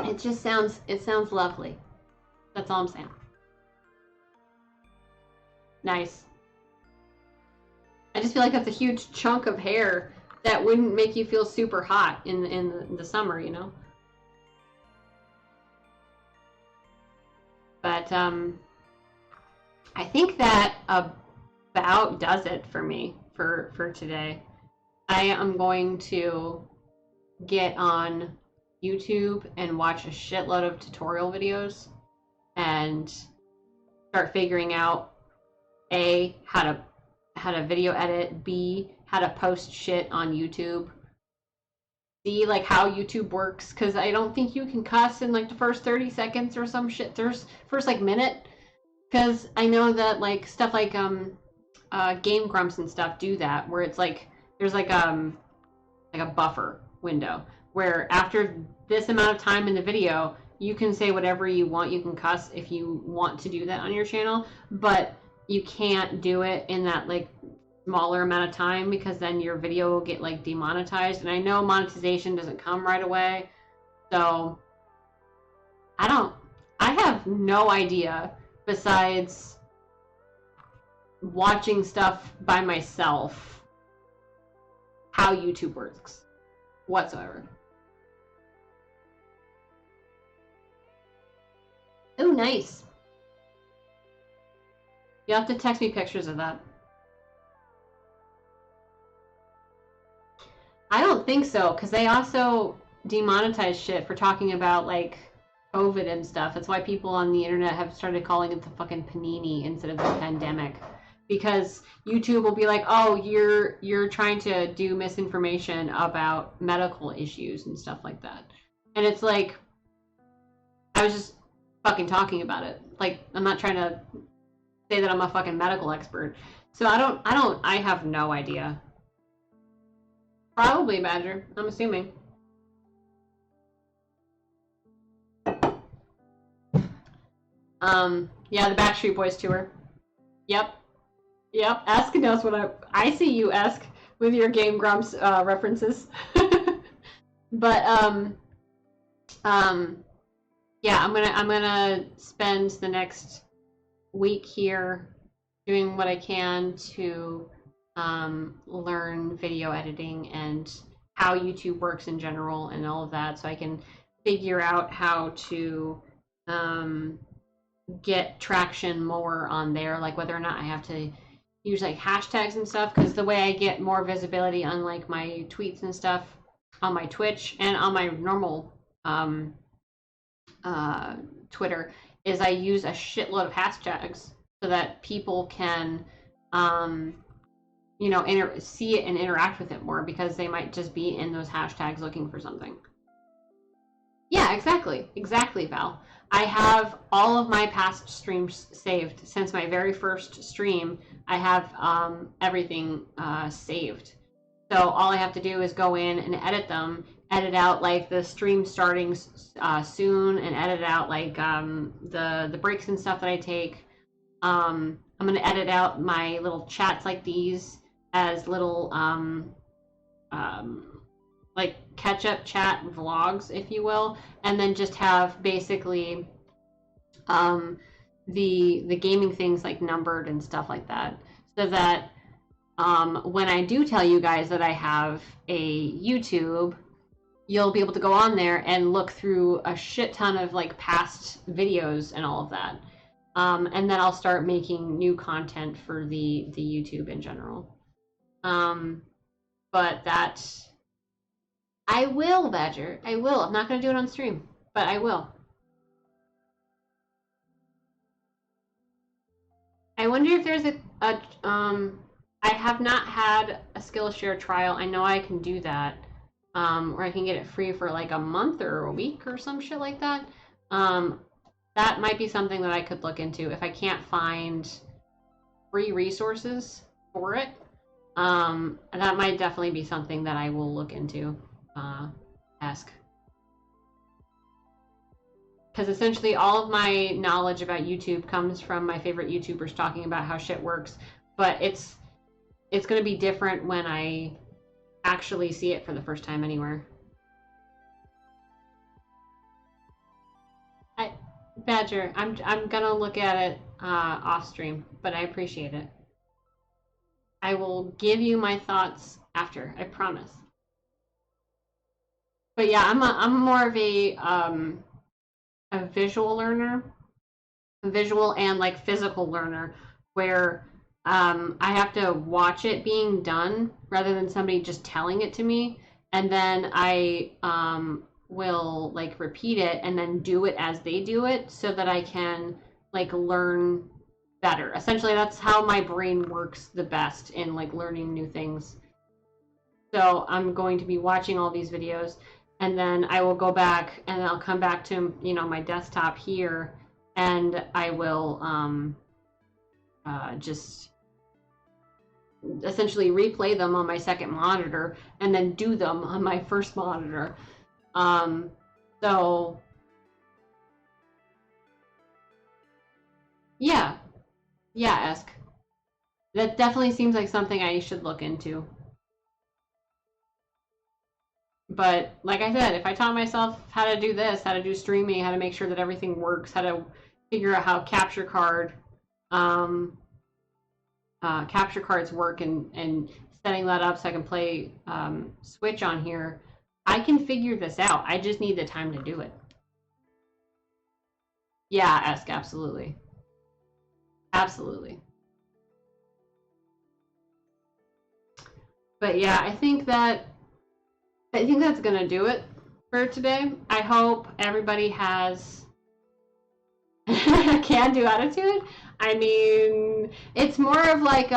it just sounds lovely. That's all I'm saying. Nice. I just feel like that's a huge chunk of hair that wouldn't make you feel super hot in the summer, you know? But I think that about does it for me for today. I am going to get on YouTube and watch a shitload of tutorial videos and start figuring out A, how to video edit, B, how to post shit on YouTube, C, like how YouTube works, because I don't think you can cuss in like the first 30 seconds or some shit. There's first like minute, because I know that like stuff like Game Grumps and stuff do that, where it's like there's like a buffer window. where after this amount of time in the video, you can say whatever you want. You can cuss if you want to do that on your channel, but you can't do it in that like smaller amount of time, because then your video will get like demonetized. And I know monetization doesn't come right away, so I have no idea besides watching stuff by myself how YouTube works whatsoever. Oh, nice. You'll have to text me pictures of that. I don't think so, because they also demonetize shit for talking about like COVID and stuff. That's why people on the internet have started calling it the fucking panini instead of the pandemic. Because YouTube will be like, oh, you're trying to do misinformation about medical issues and stuff like that. And it's like, I was just fucking talking about it. Like, I'm not trying to say that I'm a fucking medical expert. So I have no idea. Probably Badger, I'm assuming. Yeah, the Backstreet Boys tour. Yep. Esk knows what I see you, Esk, with your Game Grumps references. But yeah, I'm gonna spend the next week here doing what I can to learn video editing and how YouTube works in general and all of that, so I can figure out how to get traction more on there, like whether or not I have to use like hashtags and stuff, because the way I get more visibility on like my tweets and stuff on my Twitch and on my normal Twitter is I use a shitload of hashtags so that people can you know, see it and interact with it more, because they might just be in those hashtags looking for something. Yeah, exactly, Val. I have all of my past streams saved since my very first stream. I have everything saved. So all I have to do is go in and edit them, edit out like the stream starting soon, and edit out like the breaks and stuff that I take. I'm gonna edit out my little chats like these as little like catch-up chat vlogs, if you will, and then just have basically the gaming things like numbered and stuff like that, so that when I do tell you guys that I have a YouTube, you'll be able to go on there and look through a shit ton of like past videos and all of that. And then I'll start making new content for the YouTube in general. But that I will, Badger. I will. I'm not going to do it on stream, but I will. I wonder if there's I have not had a Skillshare trial. I know I can do that, or I can get it free for like a month or a week or some shit like that. That might be something that I could look into if I can't find free resources for it. That might definitely be something that I will look into. Ask. Because essentially all of my knowledge about YouTube comes from my favorite YouTubers talking about how shit works, but it's going to be different when I actually see it for the first time anywhere. Badger, I'm gonna look at it off stream, but I appreciate it. I will give you my thoughts after, I promise. But yeah, I'm more of a visual learner, a visual and like physical learner, where I have to watch it being done rather than somebody just telling it to me, and then I will like repeat it and then do it as they do it, so that I can like learn better. Essentially, that's how my brain works the best in like learning new things. So I'm going to be watching all these videos, and then I will go back and I'll come back to, you know, my desktop here, and I will just essentially replay them on my second monitor and then do them on my first monitor. So yeah, yeah, Esk. That definitely seems like something I should look into. But like I said, if I taught myself how to do this, how to do streaming, how to make sure that everything works, how to figure out how um, capture cards work, and setting that up so I can play Switch on here, I can figure this out. I just need the time to do it. Yeah, ask absolutely, absolutely. But yeah, I think that's gonna do it for today. I hope everybody has can do attitude. I mean, it's more of like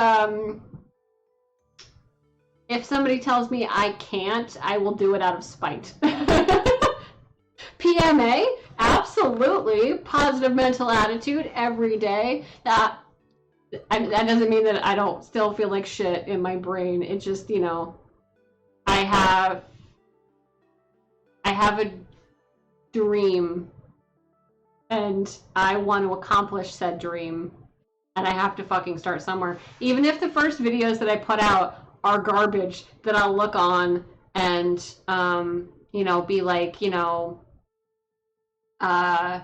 if somebody tells me I can't, I will do it out of spite. PMA, absolutely. Positive mental attitude every day. That doesn't mean that I don't still feel like shit in my brain. It just, I have I have a dream and I want to accomplish said dream, and I have to fucking start somewhere. Even if the first videos that I put out are garbage, that I'll look on and be like, uh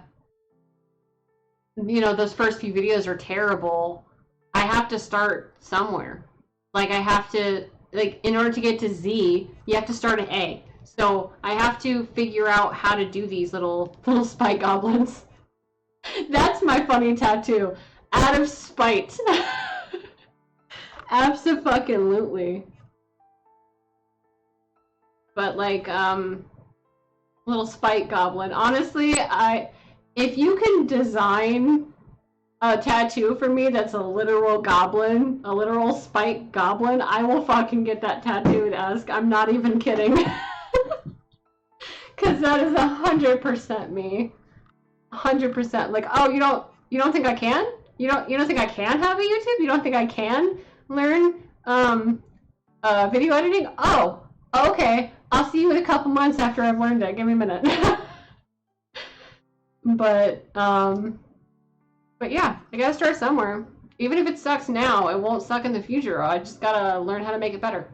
those first few videos are terrible. I have to start somewhere. Like I have to, like, in order to get to Z, you have to start at A. So I have to figure out how to do these little spike goblins. That's my funny tattoo. Out of spite. Absolutely. But like, little spike goblin. Honestly, if you can design a tattoo for me that's a literal goblin, a literal spike goblin, I will fucking get that tattooed, Ask. I'm not even kidding. Cause that is 100% me. 100%. Like, oh, you don't think I can? You don't think I can have a YouTube? You don't think I can learn video editing? Oh, okay. I'll see you in a couple months after I've learned it. Give me a minute. but but yeah, I gotta start somewhere. Even if it sucks now, it won't suck in the future. I just gotta learn how to make it better.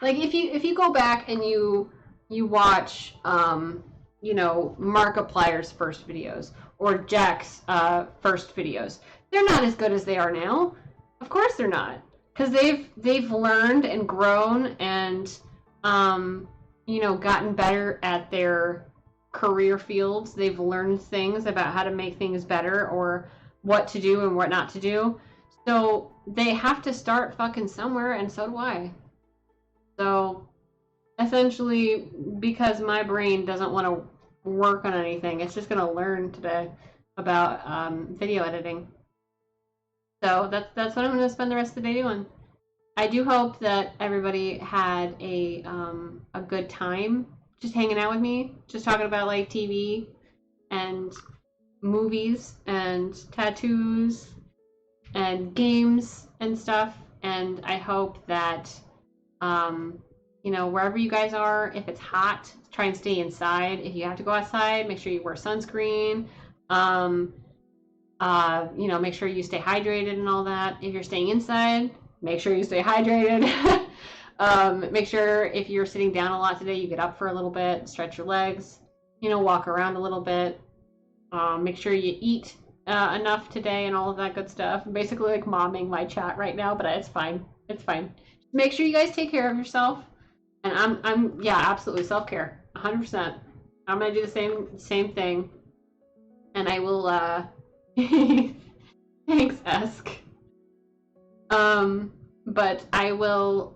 Like if you go back and you watch Markiplier's first videos or Jack's first videos, they're not as good as they are now. Of course they're not, because they've learned and grown and gotten better at their career fields. They've learned things about how to make things better or what to do and what not to do. So they have to start fucking somewhere, and so do I. So essentially, because my brain doesn't want to work on anything, it's just going to learn today about video editing. So that's what I'm going to spend the rest of the day doing. I do hope that everybody had a good time just hanging out with me, just talking about like TV and movies and tattoos and games and stuff. And I hope that wherever you guys are, if it's hot, try and stay inside. If you have to go outside, make sure you wear sunscreen. Make sure you stay hydrated and all that. If you're staying inside, make sure you stay hydrated. Make sure if you're sitting down a lot today, you get up for a little bit, stretch your legs, walk around a little bit. Make sure you eat enough today and all of that good stuff. I'm basically like momming my chat right now, but it's fine. It's fine. Make sure you guys take care of yourself. And I'm absolutely self-care, 100%. I'm gonna do the same thing, and I will. Thanks, Esk. But I will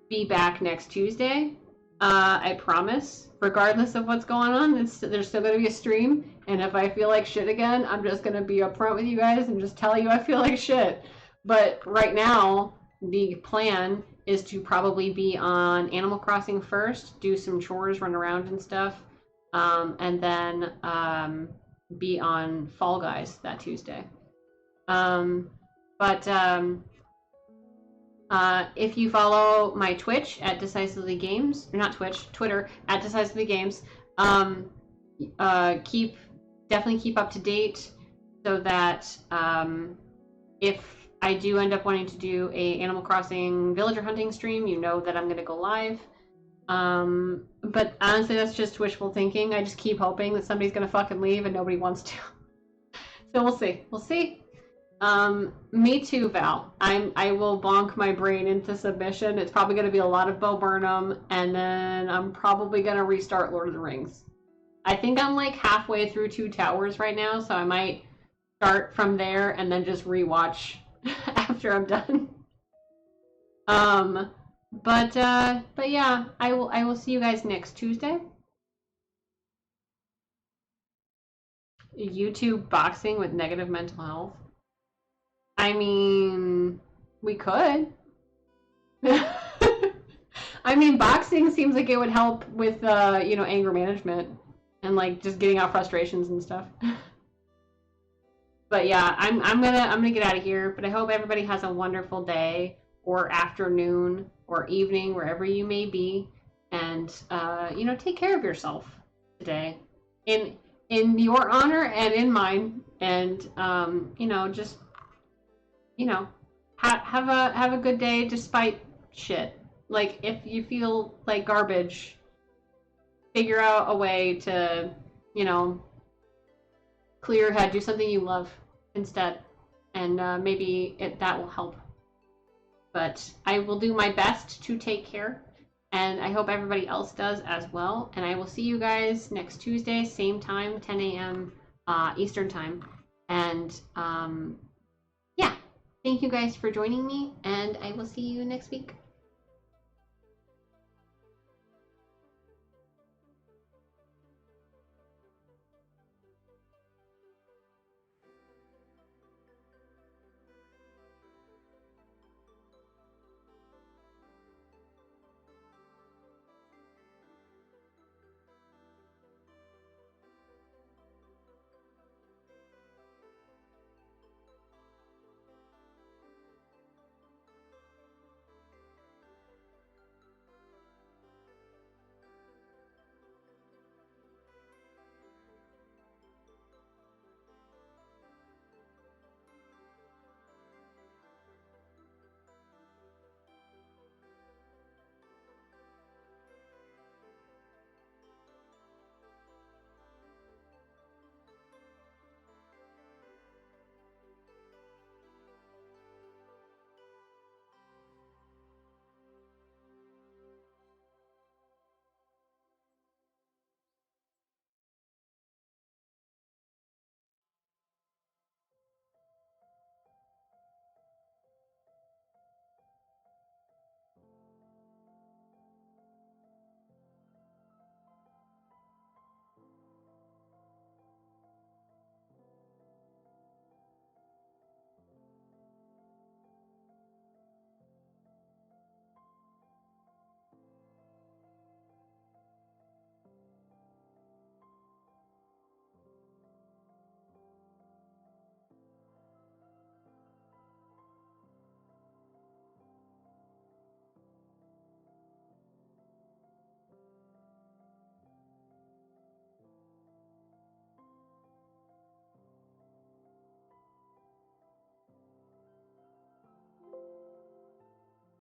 be back next Tuesday. I promise. Regardless of what's going on, there's still gonna be a stream. And if I feel like shit again, I'm just gonna be upfront with you guys and just tell you I feel like shit. But right now, the plan is to probably be on Animal Crossing first, do some chores, run around and stuff, and then be on Fall Guys that Tuesday. If you follow my Twitch at Decisively Games, or not Twitch, Twitter at Decisively Games, definitely keep up to date so that if I do end up wanting to do a Animal Crossing villager hunting stream, you know that I'm going to go live. But honestly, that's just wishful thinking. I just keep hoping that somebody's going to fucking leave and nobody wants to. So we'll see. We'll see. Me too, Val. I will bonk my brain into submission. It's probably going to be a lot of Bo Burnham, and then I'm probably going to restart Lord of the Rings. I think I'm like halfway through Two Towers right now, so I might start from there and then just rewatch after I'm done. But yeah, I will see you guys next Tuesday. YouTube boxing with negative mental health. I mean, we could. I mean, boxing seems like it would help with anger management and like just getting out frustrations and stuff. But yeah, I'm gonna get out of here. But I hope everybody has a wonderful day or afternoon or evening wherever you may be, and take care of yourself today, in your honor and in mine, and just have a good day despite shit. Like if you feel like garbage, figure out a way to clear your head, do something you love instead, and maybe that will help. But I will do my best to take care, and I hope everybody else does as well. And I will see you guys next Tuesday, same time, 10 a.m. Eastern time. And yeah, thank you guys for joining me, and I will see you next week.